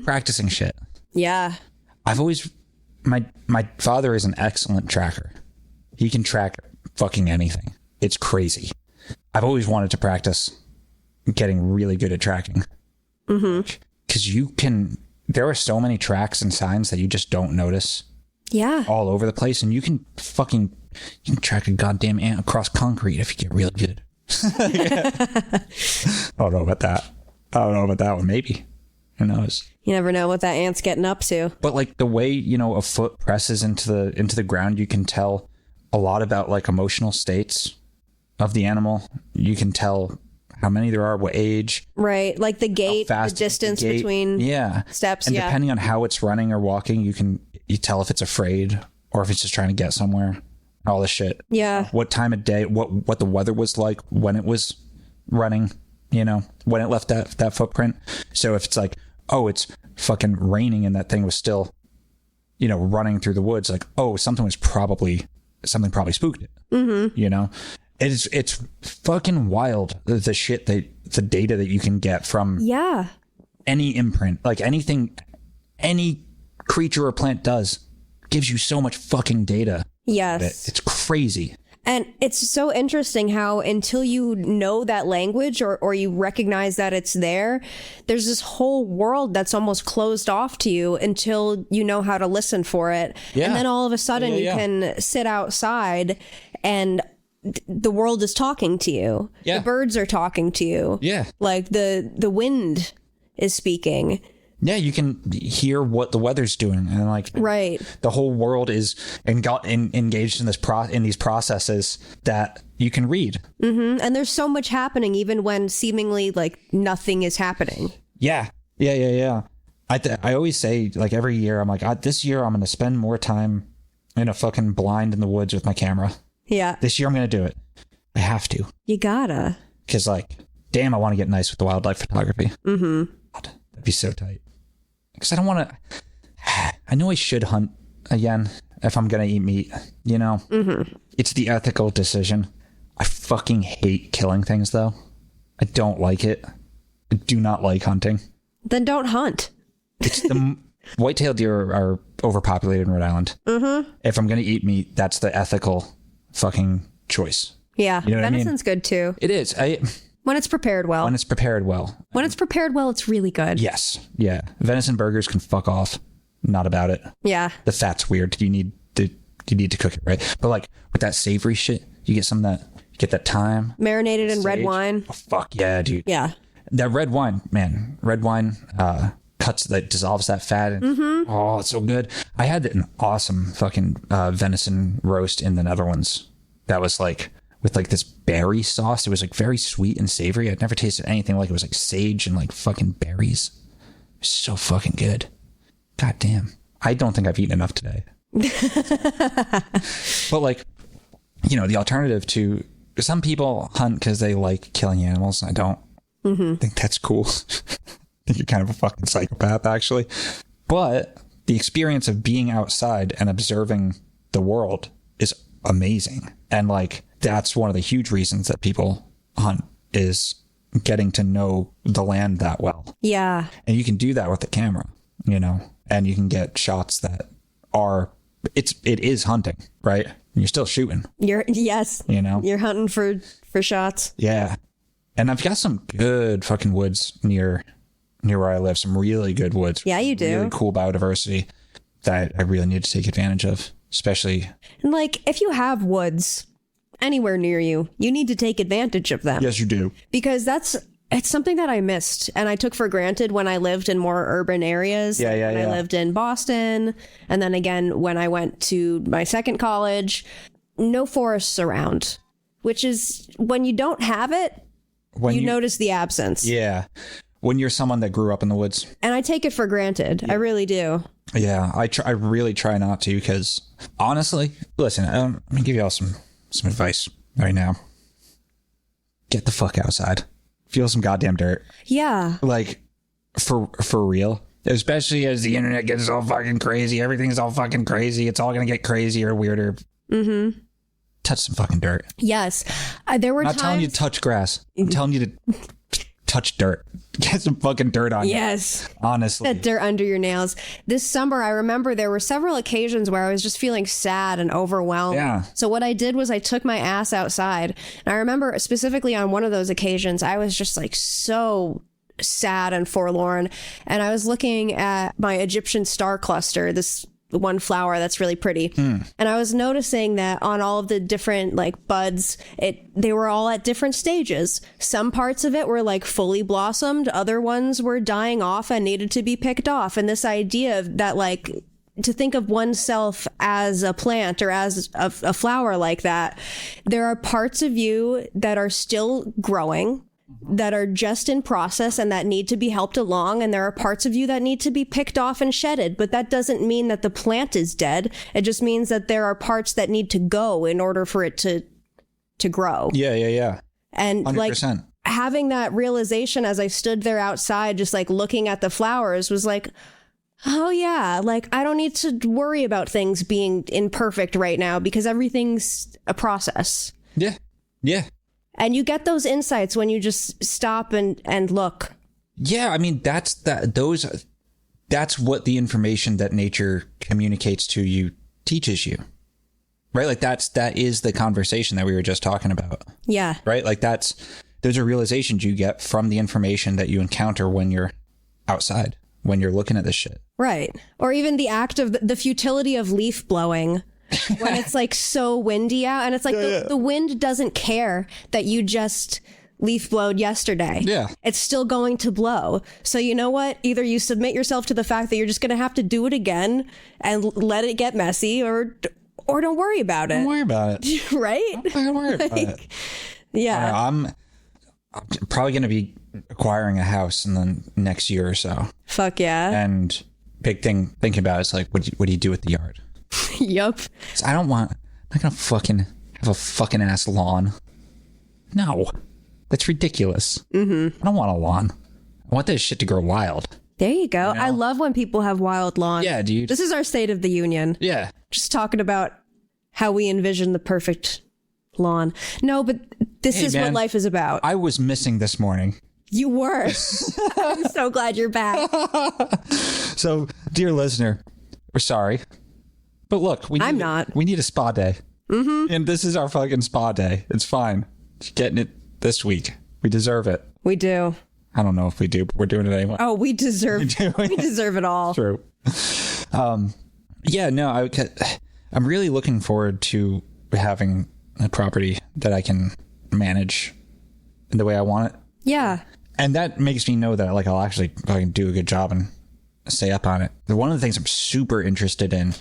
practicing shit. Yeah. I've always my father is an excellent tracker. He can track fucking anything. It's crazy. I've always wanted to practice getting really good at tracking. Because there are so many tracks and signs that you just don't notice Yeah. all over the place, and you can track a goddamn ant across concrete if you get really good. I don't know about that. I don't know about that one. Maybe. Who knows? You never know what that ant's getting up to. But like the way, a foot presses into the ground, you can tell a lot about like emotional states of the animal. You can tell how many there are, what age, Right. Like the gait, the fast distance the gait. between steps. And Yeah. depending on how it's running or walking, you tell if it's afraid or if it's just trying to get somewhere. All this shit. Yeah. What time of day, what the weather was like when it was running, when it left that footprint. So if it's like, oh, it's fucking raining and that thing was still, running through the woods, like, oh, something probably spooked it. It's fucking wild, the shit the data that you can get from Yeah. any imprint, like anything any creature or plant does gives you so much fucking data. Yes. It's crazy. And it's so interesting how until you know that language or you recognize that it's there, there's this whole world that's almost closed off to you until you know how to listen for it. Yeah. And then all of a sudden Yeah. you can sit outside and the world is talking to you. Yeah. The birds are talking to you. Yeah. Like the wind is speaking. Yeah, you can hear what the weather's doing, and like Right. the whole world is engaged in these processes that you can read. And there's so much happening even when seemingly like nothing is happening. Yeah. I always say, like, every year, I'm like, this year I'm going to spend more time in a fucking blind in the woods with my camera. Yeah. This year I'm going to do it. I have to. You gotta. Because, like, damn, I want to get nice with the wildlife photography. Mm-hmm. God, that'd be so tight. Because I don't want to... I know I should hunt again if I'm going to eat meat, you know? Mm-hmm. It's the ethical decision. I fucking hate killing things, though. I don't like it. I do not like hunting. Then don't hunt. It's the white-tailed deer are overpopulated in Rhode Island. Mm-hmm. If I'm going to eat meat, that's the ethical fucking choice. Yeah. You know what I mean? Venison's good, too. It is. When it's prepared well. When it's prepared well. When it's prepared well, it's really good. Yes. Yeah. Venison burgers can fuck off. Not about it. Yeah. The fat's weird. You need to cook it right. But like with that savory shit, you get some of that. You get that thyme. Marinated in red wine. Oh, fuck yeah, dude. Yeah. That red wine, man. Red wine cuts that dissolves that fat. And, oh, it's so good. I had an awesome fucking venison roast in the Netherlands. That was like with like this berry sauce. It was like very sweet and savory. I'd never tasted anything like it. Was like sage and like fucking berries. It was so fucking good. God damn. I don't think I've eaten enough today. But like, you know, the alternative to some people hunt because they like killing animals. I don't think that's cool. I think you're kind of a fucking psychopath, actually. But the experience of being outside and observing the world is amazing. And like, that's one of the huge reasons that people hunt is getting to know the land that well. Yeah. And you can do that with the camera, you know, and you can get shots that are, it is hunting, right? And you're still shooting. Yes. You know? You're hunting for shots. Yeah. And I've got some good fucking woods near where I live. Some really good woods. Yeah, you do. Really cool biodiversity that I really need to take advantage of, especially. And like, if you have woods anywhere near you, you need to take advantage of them. Yes, you do. Because it's something that I missed and I took for granted when I lived in more urban areas. Yeah. I lived in Boston. And then again, when I went to my second college, no forests around, which is when you don't have it, you notice the absence. Yeah. When you're someone that grew up in the woods. And I take it for granted. Yeah. I really do. Yeah. I really try not to because honestly, listen, let me give you all some advice right now. Get the fuck outside. Feel some goddamn dirt. Yeah. Like, for real. Especially as the internet gets all fucking crazy. Everything's all fucking crazy. It's all going to get crazier, weirder. Mm-hmm. Touch some fucking dirt. Yes. There were I'm not telling you to touch grass. I'm telling you to touch dirt. Get some fucking dirt on you. Yes. Honestly. That dirt under your nails. This summer, I remember there were several occasions where I was just feeling sad and overwhelmed. Yeah. So what I did was I took my ass outside. And I remember specifically on one of those occasions, I was just like so sad and forlorn. And I was looking at my Egyptian star cluster, this one flower that's really pretty. And I was noticing that on all of the different like buds, they were all at different stages. Some parts of it were like fully blossomed. Other ones were dying off and needed to be picked off. And this idea of that, like, to think of oneself as a plant or as a flower like that, there are parts of you that are still growing, that are just in process and that need to be helped along. And there are parts of you that need to be picked off and shedded. But that doesn't mean that the plant is dead. It just means that there are parts that need to go in order for it to grow. Yeah. And 100%. like having that realization as I stood there outside, just like looking at the flowers was like, oh yeah, like I don't need to worry about things being imperfect right now because everything's a process. Yeah. And you get those insights when you just stop and look. Yeah, I mean that's what the information that nature communicates to you teaches you. Right? Like that is the conversation that we were just talking about. Yeah. Right? Like those are realizations you get from the information that you encounter when you're outside, when you're looking at this shit. Right. Or even the act of the futility of leaf blowing. When it's like so windy out and it's like the wind doesn't care that you just leaf blowed yesterday. Yeah. It's still going to blow. So you know what? Either you submit yourself to the fact that you're just going to have to do it again and let it get messy or don't worry about it. Don't worry about it. Right? Don't worry about it. Yeah. I'm probably going to be acquiring a house in the next year or so. Fuck yeah. And big thing thinking about is like, what do you do with the yard? Yup. So I'm not gonna fucking have a fucking ass lawn. No, that's ridiculous. Mm-hmm. I don't want a lawn. I want this shit to grow wild. There you go. I love when people have wild lawns. Yeah, dude. This is our State of the Union. Yeah. Just talking about how we envision the perfect lawn. No, but this is man, what life is about. I was missing this morning. You were. I'm so glad you're back. So, dear listener, we're sorry. But look, we need a spa day. Mm-hmm. And this is our fucking spa day. It's fine. Just getting it this week. We deserve it. We do. I don't know if we do, but we're doing it anyway. Oh, we deserve it all. True. Yeah, no, I'm really looking forward to having a property that I can manage in the way I want it. Yeah. And that makes me know that I'll actually fucking do a good job and stay up on it. One of the things I'm super interested in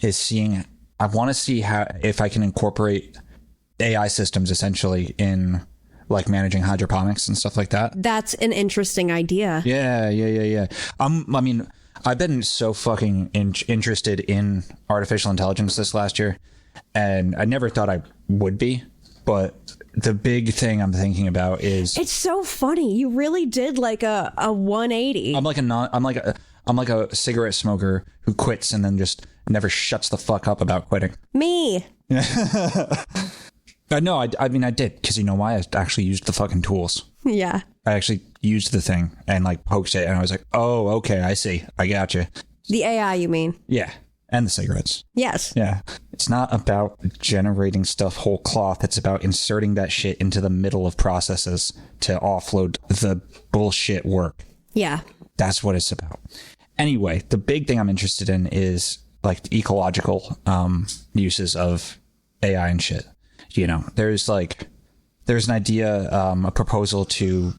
is I want to see if I can incorporate AI systems essentially in like managing hydroponics and stuff like that. That's an interesting idea. Yeah. I mean, I've been so fucking interested in artificial intelligence this last year, and I never thought I would be. But the big thing I'm thinking about is it's so funny. You really did like a 180. I'm like a cigarette smoker who quits and then just never shuts the fuck up about quitting. Me. No, I mean I did, because you know why? I actually used the fucking tools. Yeah. I actually used the thing and like poked it, and I was like, oh, okay, I see. I got you. The AI, you mean? Yeah. And the cigarettes. Yes. Yeah. It's not about generating stuff whole cloth. It's about inserting that shit into the middle of processes to offload the bullshit work. Yeah. That's what it's about. Anyway, the big thing I'm interested in is like the ecological uses of AI and shit. You know, there's an idea, a proposal to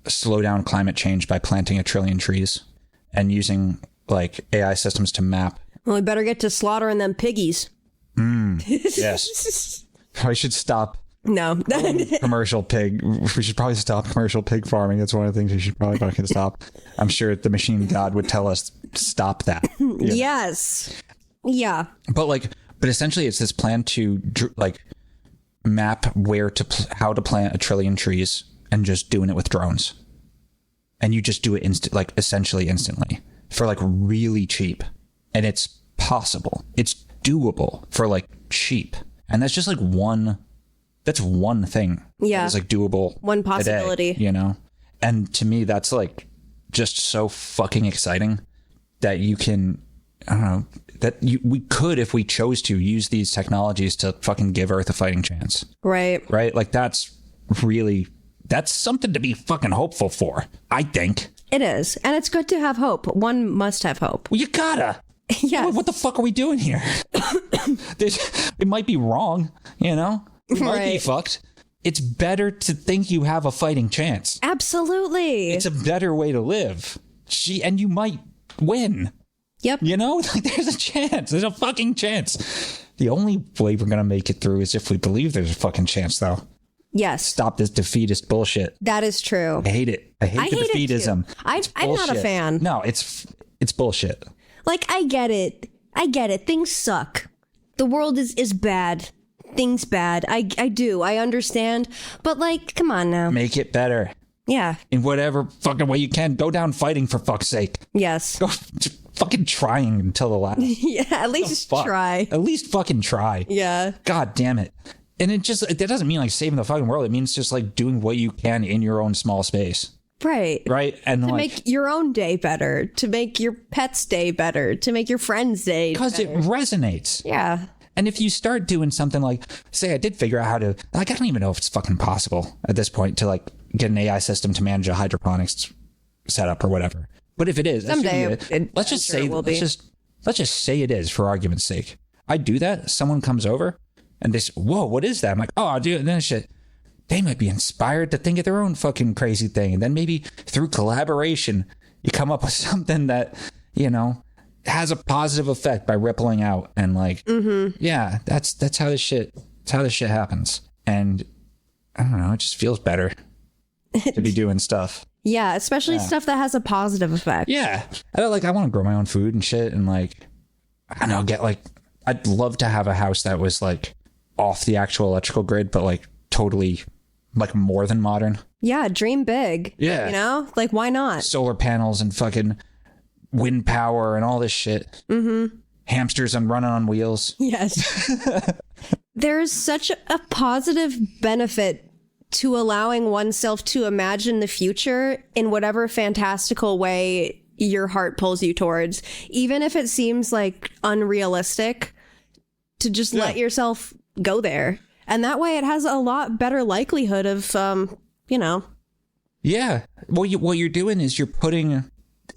slow down climate change by planting 1 trillion trees and using like AI systems to map. Well, we better get to slaughtering them piggies. Yes. I should stop No. commercial pig. We should probably stop commercial pig farming. That's one of the things we should probably fucking stop. I'm sure the machine god would tell us stop that. Yes. Yeah. But essentially it's this plan to like map how to plant 1 trillion trees and just doing it with drones. And you just do it essentially instantly for like really cheap. And it's possible. It's doable for like cheap. And that's just like that's one thing. Yeah. It's like doable. One possibility. Today, you know? And to me, that's like just so fucking exciting that you can, I don't know, we could, if we chose to, use these technologies to fucking give Earth a fighting chance. Right. Right? Like that's something to be fucking hopeful for, I think. It is. And it's good to have hope. One must have hope. Well, you gotta. Yeah. What the fuck are we doing here? It might be wrong, you know? We might be fucked. It's better to think you have a fighting chance. Absolutely. It's a better way to live. And you might win. Yep. You know, like there's a chance. There's a fucking chance. The only way we're going to make it through is if we believe there's a fucking chance, though. Yes. Stop this defeatist bullshit. That is true. I hate it. I hate the defeatism. I'm not a fan. No, it's bullshit. Like, I get it. Things suck. The world is bad. Things bad. I do. I understand. But, like, come on now. Make it better. Yeah. In whatever fucking way you can. Go down fighting, for fuck's sake. Yes. Go fucking trying until the last. Yeah, at least try. At least fucking try. Yeah. God damn it. And that doesn't mean like saving the fucking world. It means just like doing what you can in your own small space. Right. Right. And to make your own day better, to make your pet's day better, to make your friend's day because it resonates. Yeah. And if you start doing something like, say, I did figure out how to, like, I don't even know if it's fucking possible at this point to like get an AI system to manage a hydroponics setup or whatever. But if it is, someday let's just say it is for argument's sake. I do that. Someone comes over and they say, whoa, what is that? I'm like, oh, dude, and then shit. They might be inspired to think of their own fucking crazy thing. And then maybe through collaboration, you come up with something that, you know, has a positive effect by rippling out. And like, yeah, that's how this shit happens. And I don't know, it just feels better. to be doing stuff. Yeah, especially stuff that has a positive effect. Yeah. I want to grow my own food and shit. And like, I don't know, I'd love to have a house that was like off the actual electrical grid, but like totally like more than modern. Yeah, dream big. Yeah. You know, like why not? Solar panels and fucking wind power and all this shit. Mm-hmm. Hamsters and running on wheels. Yes. There's such a positive benefit to allowing oneself to imagine the future in whatever fantastical way your heart pulls you towards, even if it seems like unrealistic, to just let yourself go there. And that way it has a lot better likelihood of, you know. Yeah. Well, what you're doing is you're putting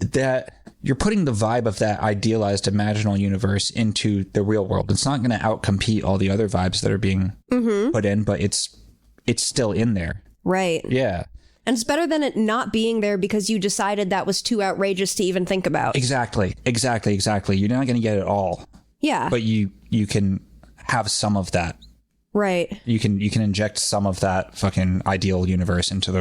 the vibe of that idealized imaginal universe into the real world. It's not going to outcompete all the other vibes that are being put in, but it's still in there. Right. Yeah. And it's better than it not being there because you decided that was too outrageous to even think about. Exactly. You're not going to get it all. Yeah. But you can have some of that. Right. You can inject some of that fucking ideal universe into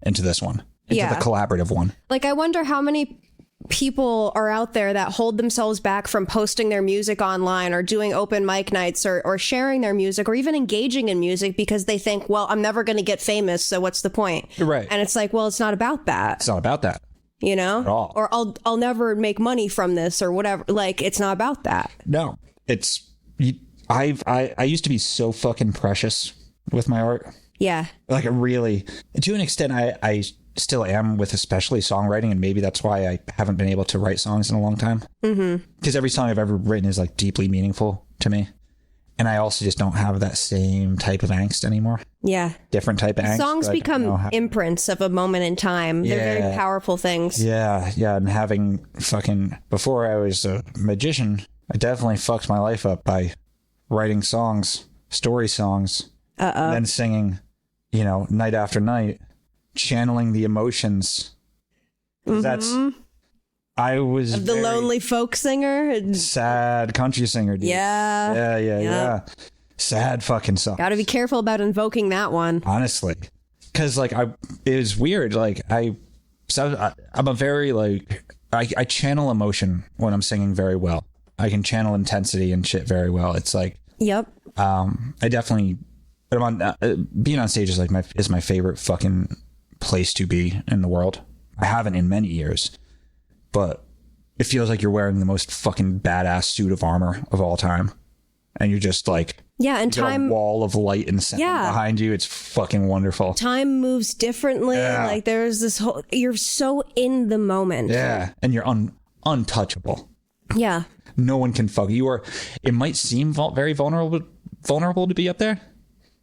this one. Into the collaborative one. Like, I wonder how many people are out there that hold themselves back from posting their music online or doing open mic nights or sharing their music or even engaging in music because they think, well, I'm never going to get famous, so what's the point? Right. And it's like, well, it's not about that. It's not about that. You know? At all. Or I'll never make money from this or whatever. Like, it's not about that. No. It's I used to be so fucking precious with my art. Yeah. Like, really, to an extent, I still am with especially songwriting, and maybe that's why I haven't been able to write songs in a long time. Because every song I've ever written is like deeply meaningful to me, and I also just don't have that same type of angst anymore. Yeah, different type of angst. Songs become imprints of a moment in time. They're very powerful things. Yeah, and having fucking, before I was a magician, I definitely fucked my life up by writing songs, story songs, and then singing, night after night, channeling the emotions. That's, I was of the lonely folk singer, sad country singer, dude. Yeah. Sad fucking song. Gotta be careful about invoking that one. Honestly, because it was weird. I'm a very I channel emotion when I'm singing very well. I can channel intensity and shit very well. It's like, yep. I definitely, being on stage is my favorite fucking place to be in the world. I haven't in many years, but it feels like you're wearing the most fucking badass suit of armor of all time, and you're just like, and time, a wall of light and sound behind you. It's fucking wonderful. Time moves differently. Like there's this whole, you're so in the moment. Yeah, and you're untouchable. Yeah. No one can fuck you. It might seem very vulnerable to be up there.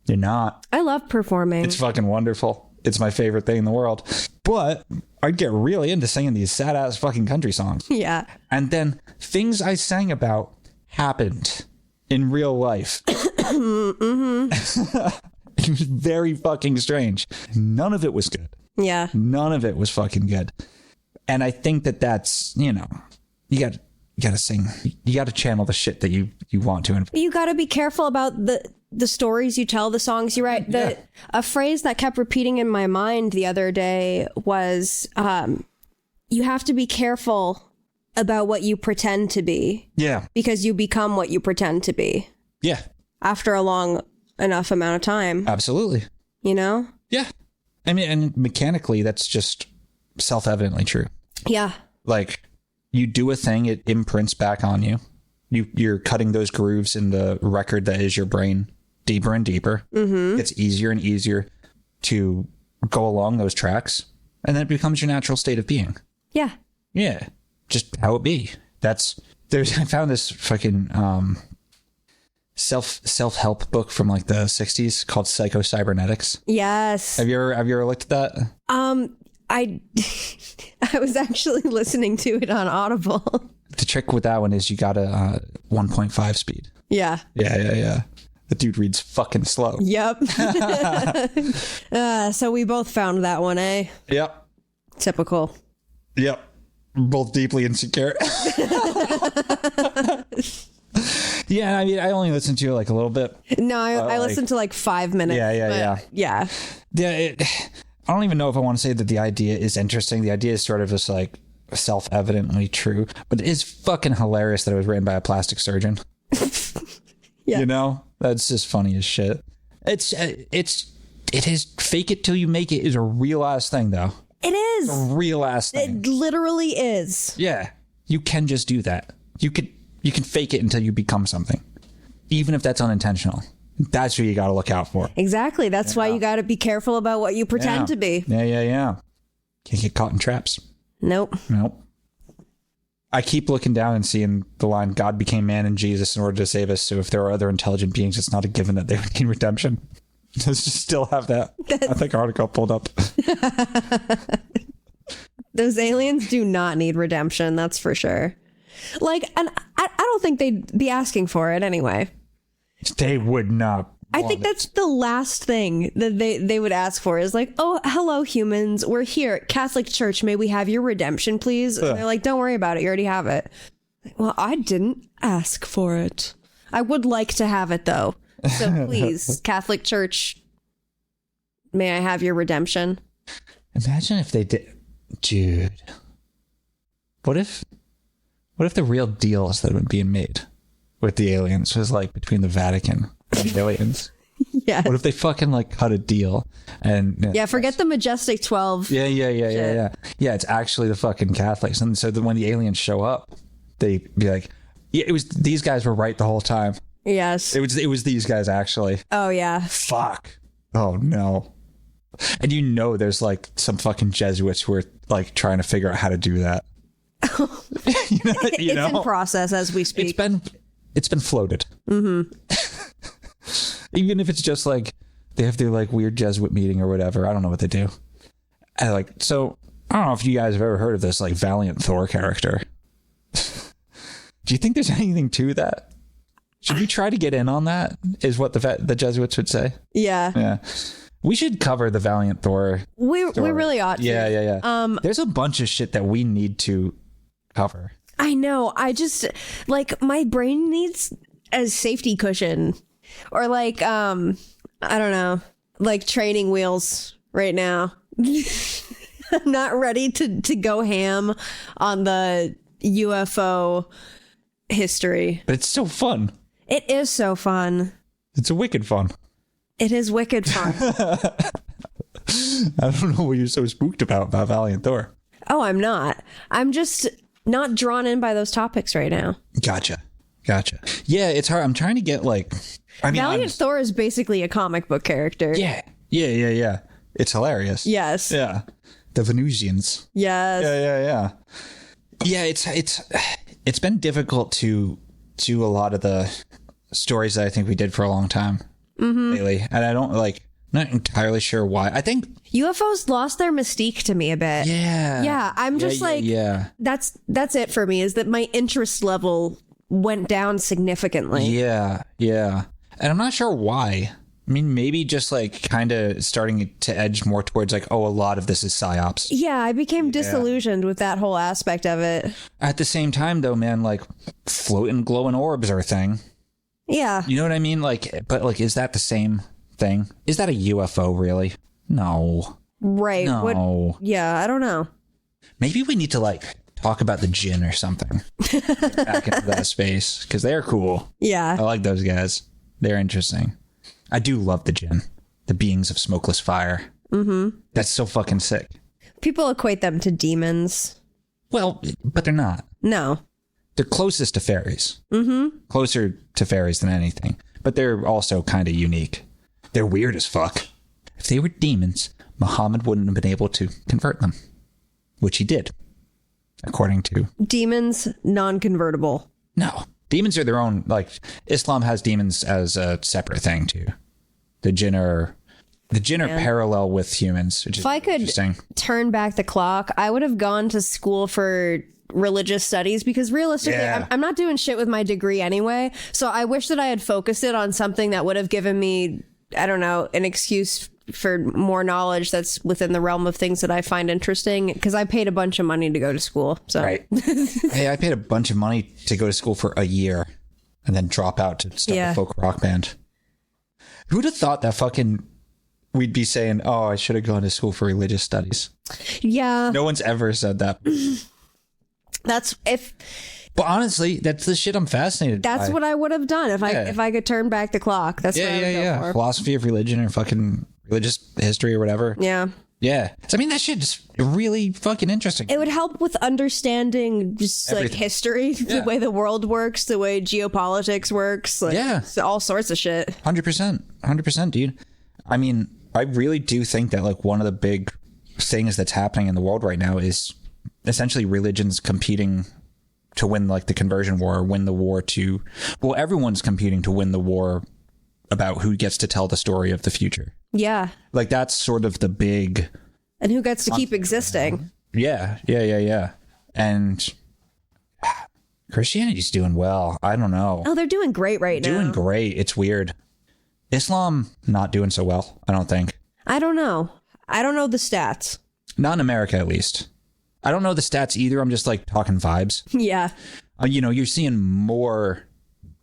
You're not. I love performing. It's fucking wonderful. It's my favorite thing in the world. But I'd get really into singing these sad ass fucking country songs. Yeah. And then things I sang about happened in real life. It was very fucking strange. None of it was good. Yeah. None of it was fucking good. And I think that's, you got to sing. You got to channel the shit that you want to. You got to be careful about the stories you tell, the songs you write. A phrase that kept repeating in my mind the other day was, you have to be careful about what you pretend to be. Yeah. Because you become what you pretend to be. Yeah. After a long enough amount of time. Absolutely. Yeah. I mean, and mechanically, that's just self-evidently true. Yeah. Like, you do a thing, it imprints back on you. You're cutting those grooves in the record that is your brain deeper and deeper. Mm-hmm. It's easier and easier to go along those tracks, and then it becomes your natural state of being. Yeah. Yeah. Just how it be. I found this fucking self-help book from like the 60s called Psycho-Cybernetics. Yes. Have you ever looked at that? I was actually listening to it on Audible. The trick with that one is you got a 1.5 speed. Yeah. Yeah. The dude reads fucking slow. Yep. So we both found that one, eh? Yep. Typical. Yep. We're both deeply insecure. Yeah, I mean, I only listened to it like a little bit. No, I listened to like 5 minutes. Yeah. Yeah. I don't even know if I want to say that the idea is interesting. The idea is sort of just like self-evidently true, but it is fucking hilarious that it was written by a plastic surgeon. Yeah. You know, that's just funny as shit. It is fake it till you make it is a real ass thing though. It is. A real ass thing. It literally is. Yeah. You can just do that. You can fake it until you become something. Even if that's unintentional. That's what you got to look out for. Exactly. That's why you got to be careful about what you pretend to be. Yeah. Can't get caught in traps. Nope. I keep looking down and seeing the line, God became man in Jesus in order to save us. So if there are other intelligent beings, it's not a given that they would need redemption. Let's just still have that. I think article pulled up. Those aliens do not need redemption. That's for sure. Like, and I don't think they'd be asking for it anyway. They would not. I think that's the last thing that they would ask for is like, oh, hello, humans. We're here at Catholic Church. May we have your redemption, please? And they're like, don't worry about it. You already have it. Well, I didn't ask for it. I would like to have it, though. So please, Catholic Church, may I have your redemption? Imagine if they did. Dude. What if the real deals that were being made with the aliens was like between the Vatican and the aliens? Yeah. What if they fucking like cut a deal and Yeah, forget the Majestic 12. Yeah. Yeah, it's actually the fucking Catholics. And so when the aliens show up, they be like, yeah, it was these guys were right the whole time. Yes. It was these guys actually. Oh yeah. Fuck. Oh no. And you know there's like some fucking Jesuits who are like trying to figure out how to do that. It's in process as we speak. It's been floated. Mm-hmm. Even if it's just like they have their like weird Jesuit meeting or whatever. I don't know what they do. I don't know if you guys have ever heard of this like Valiant Thor character. Do you think there's anything to that? Should we try to get in on that? Is what the Jesuits would say. Yeah. We should cover the Valiant Thor. We really ought to. Yeah. There's a bunch of shit that we need to cover. I know. I just like my brain needs a safety cushion or like I don't know, like training wheels right now. I'm not ready to go ham on the UFO history. But it's so fun. It is so fun. It's a wicked fun. It is wicked fun. I don't know what you're so spooked about Valiant Thor. Oh, I'm not. I'm just not drawn in by those topics right now. Gotcha. Yeah, it's hard. I'm trying to get like... Valiant Thor is basically a comic book character. Yeah. It's hilarious. Yes. Yeah. The Venusians. Yes. Yeah. Yeah, it's been difficult to do a lot of the stories that I think we did for a long time lately. And I don't not entirely sure why. I think UFOs lost their mystique to me a bit. Yeah. I'm just that's it for me, is that my interest level went down significantly. Yeah. And I'm not sure why. I mean, maybe just like kind of starting to edge more towards like, oh, a lot of this is psyops. Yeah, I became disillusioned with that whole aspect of it. At the same time, though, man, like floating glowing orbs are a thing. Yeah. You know what I mean? Like, but like, is that the same thing? Is that a UFO really? No. Right. No. Yeah, I don't know. Maybe we need to like talk about the Jinn or something back into that space, because they're cool. Yeah. I like those guys. They're interesting. I do love the Jinn, the beings of smokeless fire. Mm-hmm. That's so fucking sick. People equate them to demons. Well, but they're not. No. They're closest to fairies. Mm-hmm. Closer to fairies than anything. But they're also kind of unique. They're weird as fuck. If they were demons, Muhammad wouldn't have been able to convert them. Which he did. According to... Demons, non-convertible. No. Demons are their own... Like, Islam has demons as a separate thing, too. The jinn are parallel with humans, which is interesting. If I could turn back the clock, I would have gone to school for religious studies, because realistically, I'm not doing shit with my degree anyway. So I wish that I had focused it on something that would have given me, I don't know, an excuse for more knowledge that's within the realm of things that I find interesting, because I paid a bunch of money to go to school. So right. Hey, I paid a bunch of money to go to school for a year and then drop out to start a folk rock band. Who'd have thought that fucking we'd be saying, oh, I should have gone to school for religious studies. Yeah. No one's ever said that. But honestly, that's the shit I'm fascinated by. That's what I would have done if I could turn back the clock. That's what I would go for. Philosophy of religion or fucking religious history or whatever. Yeah. Yeah. So, I mean, that shit is really fucking interesting. It would help with understanding just like Everything. history, the way the world works, the way geopolitics works. Like, all sorts of shit. 100%. 100%, dude. I mean, I really do think that like one of the big things that's happening in the world right now is essentially religions competing to win like the conversion war, win the war to, well, everyone's competing to win the war about who gets to tell the story of the future. Yeah. Like that's sort of the big. And who gets to keep existing. Yeah. And Christianity's doing well. I don't know. Oh, they're doing great right now. Doing great. It's weird. Islam not doing so well, I don't think. I don't know. I don't know the stats. Not in America, at least. I don't know the stats either. I'm just like talking vibes. Yeah. You know, you're seeing more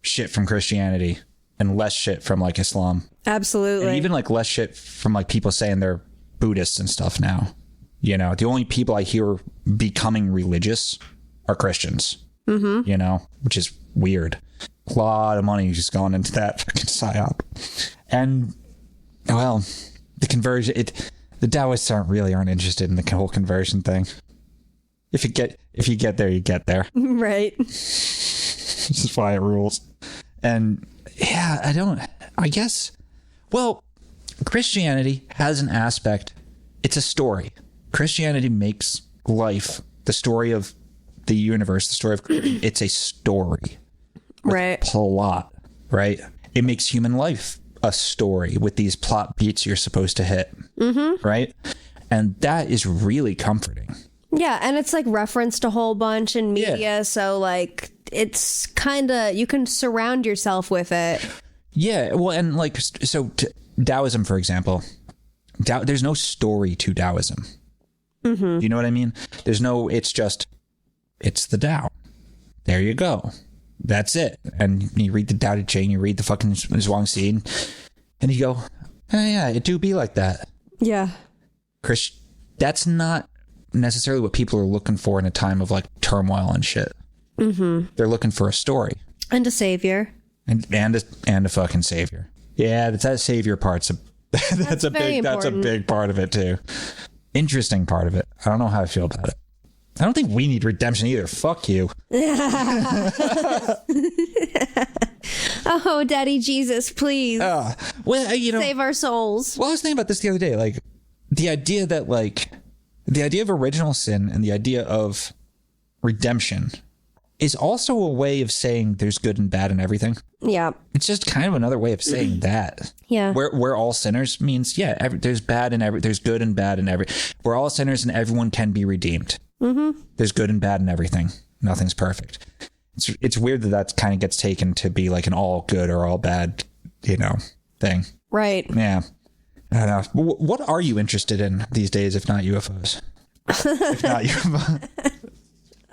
shit from Christianity and less shit from like Islam. Absolutely. And even like less shit from like people saying they're Buddhists and stuff now. You know, the only people I hear becoming religious are Christians. Mm-hmm. You know, which is weird. A lot of money just gone into that fucking psyop. And, well, the conversion, the Taoists aren't interested in the whole conversion thing. If you get there, you get there. Right. This is why it rules. And yeah, I guess, well, Christianity has an aspect. It's a story. Christianity makes life, the story of the universe, the story of, it's a story. Right. Plot, right? It makes human life a story with these plot beats you're supposed to hit. Mm-hmm. Right? And that is really comforting. Yeah, and it's like referenced a whole bunch in media, so like it's kind of, you can surround yourself with it. Yeah, well, and like, so Taoism, for example, there's no story to Taoism. Mm-hmm. You know what I mean? There's no, it's the Tao. There you go. That's it. And you read the Tao Te Ching, you read the fucking Zhuangzi, and you go, oh, yeah, it do be like that. Yeah. That's not necessarily what people are looking for in a time of like turmoil and shit. Mm-hmm. They're looking for a story. And a savior. And a fucking savior. Yeah, that savior part's that's a big part of it too. Interesting part of it. I don't know how I feel about it. I don't think we need redemption either. Fuck you. Oh, Daddy Jesus, please. Well, you know, save our souls. Well, I was thinking about this the other day. Like, the idea of original sin and the idea of redemption is also a way of saying there's good and bad in everything. Yeah. It's just kind of another way of saying that. Yeah. We're all sinners means, there's bad in there's good and bad in every. We're all sinners and everyone can be redeemed. Mm-hmm. There's good and bad in everything. Nothing's perfect. It's weird that kind of gets taken to be like an all good or all bad, thing. Right. Yeah. I don't know. What are you interested in these days, if not UFOs? If not UFOs.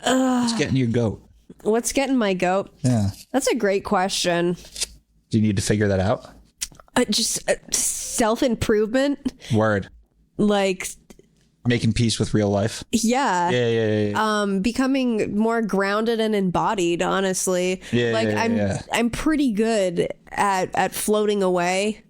What's getting your goat? What's getting my goat? Yeah. That's a great question. Do you need to figure that out? Just self-improvement. Word. Like... making peace with real life. Yeah. Yeah. Becoming more grounded and embodied, honestly. Yeah. I'm pretty good at floating away.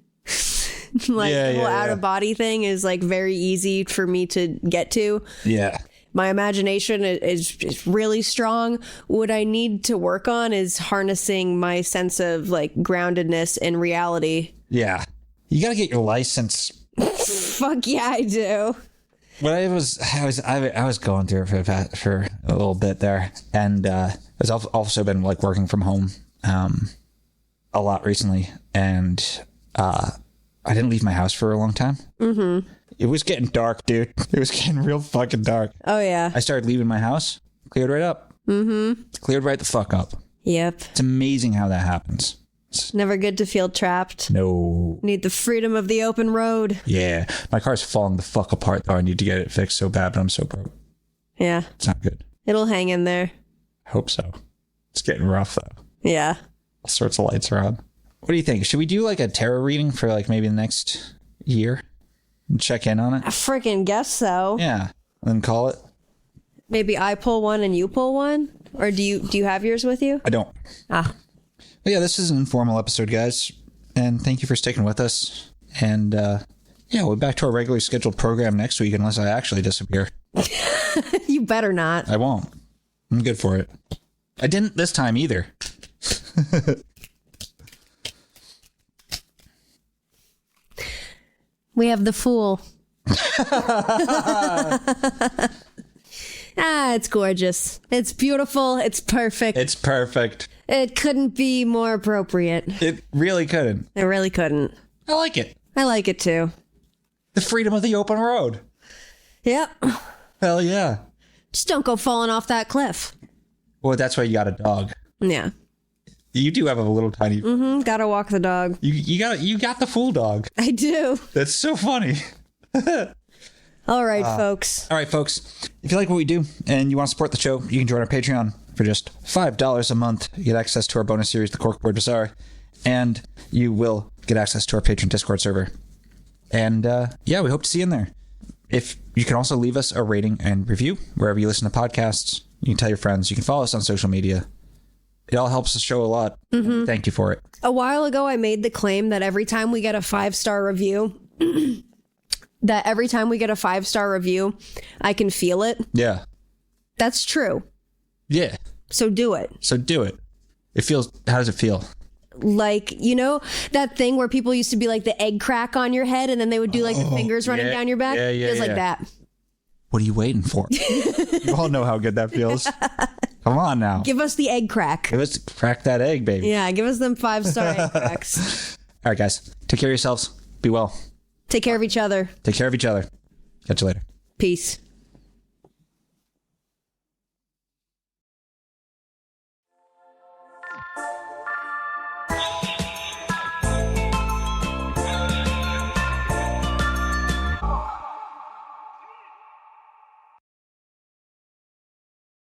The whole out of body thing is like very easy for me to get to. Yeah. My imagination is really strong. What I need to work on is harnessing my sense of like groundedness in reality. Yeah. You got to get your license. Fuck yeah, I do. Well, I was going through it for a little bit there, and I've also been like working from home a lot recently, and I didn't leave my house for a long time. Mm-hmm. It was getting dark, dude. It was getting real fucking dark. Oh yeah. I started leaving my house, cleared right up. Mm-hmm. Cleared right the fuck up. Yep. It's amazing how that happens. Never good to feel trapped. No. Need the freedom of the open road. Yeah. My car's falling the fuck apart, though. I need to get it fixed so bad, but I'm so broke. Yeah. It's not good. It'll hang in there. I hope so. It's getting rough, though. Yeah. All sorts of lights are on. What do you think? Should we do like a tarot reading for like maybe the next year? Check in on it. I freaking guess so. Yeah. Then call it. Maybe I pull one and you pull one? Or do you have yours with you? I don't. Ah. But yeah, this is an informal episode, guys. And thank you for sticking with us. And yeah, we'll be back to our regularly scheduled program next week unless I actually disappear. You better not. I won't. I'm good for it. I didn't this time either. We have the fool. It's gorgeous. It's beautiful. It's perfect. It's perfect. It couldn't be more appropriate. It really couldn't. It really couldn't. I like it. I like it too. The freedom of the open road. Yep. Hell yeah. Just don't go falling off that cliff. Well, that's why you got a dog. Yeah. You do have a little tiny. Gotta walk the dog. You got the fool dog. I do. That's so funny. All right, folks. All right, folks. If you like what we do and you want to support the show, you can join our Patreon for just $5 a month. You get access to our bonus series, The Corkboard Bazaar, and you will get access to our Patreon Discord server. And yeah, we hope to see you in there. If you can also leave us a rating and review wherever you listen to podcasts. You can tell your friends. You can follow us on social media. It all helps the show a lot. Thank you for it. A while ago, I made the claim that every time we get a 5-star review, I can feel it. Yeah. That's true. Yeah. So do it. So do it. How does it feel? Like, you know, that thing where people used to be like the egg crack on your head and then they would do like the fingers running down your back? Yeah, Feels like that. What are you waiting for? You all know how good that feels. Come on now. Give us the egg crack. Give us crack that egg, baby. Yeah, give us them 5-star egg cracks. All right, guys. Take care of yourselves. Be well. Take care of each other. Take care of each other. Catch you later. Peace.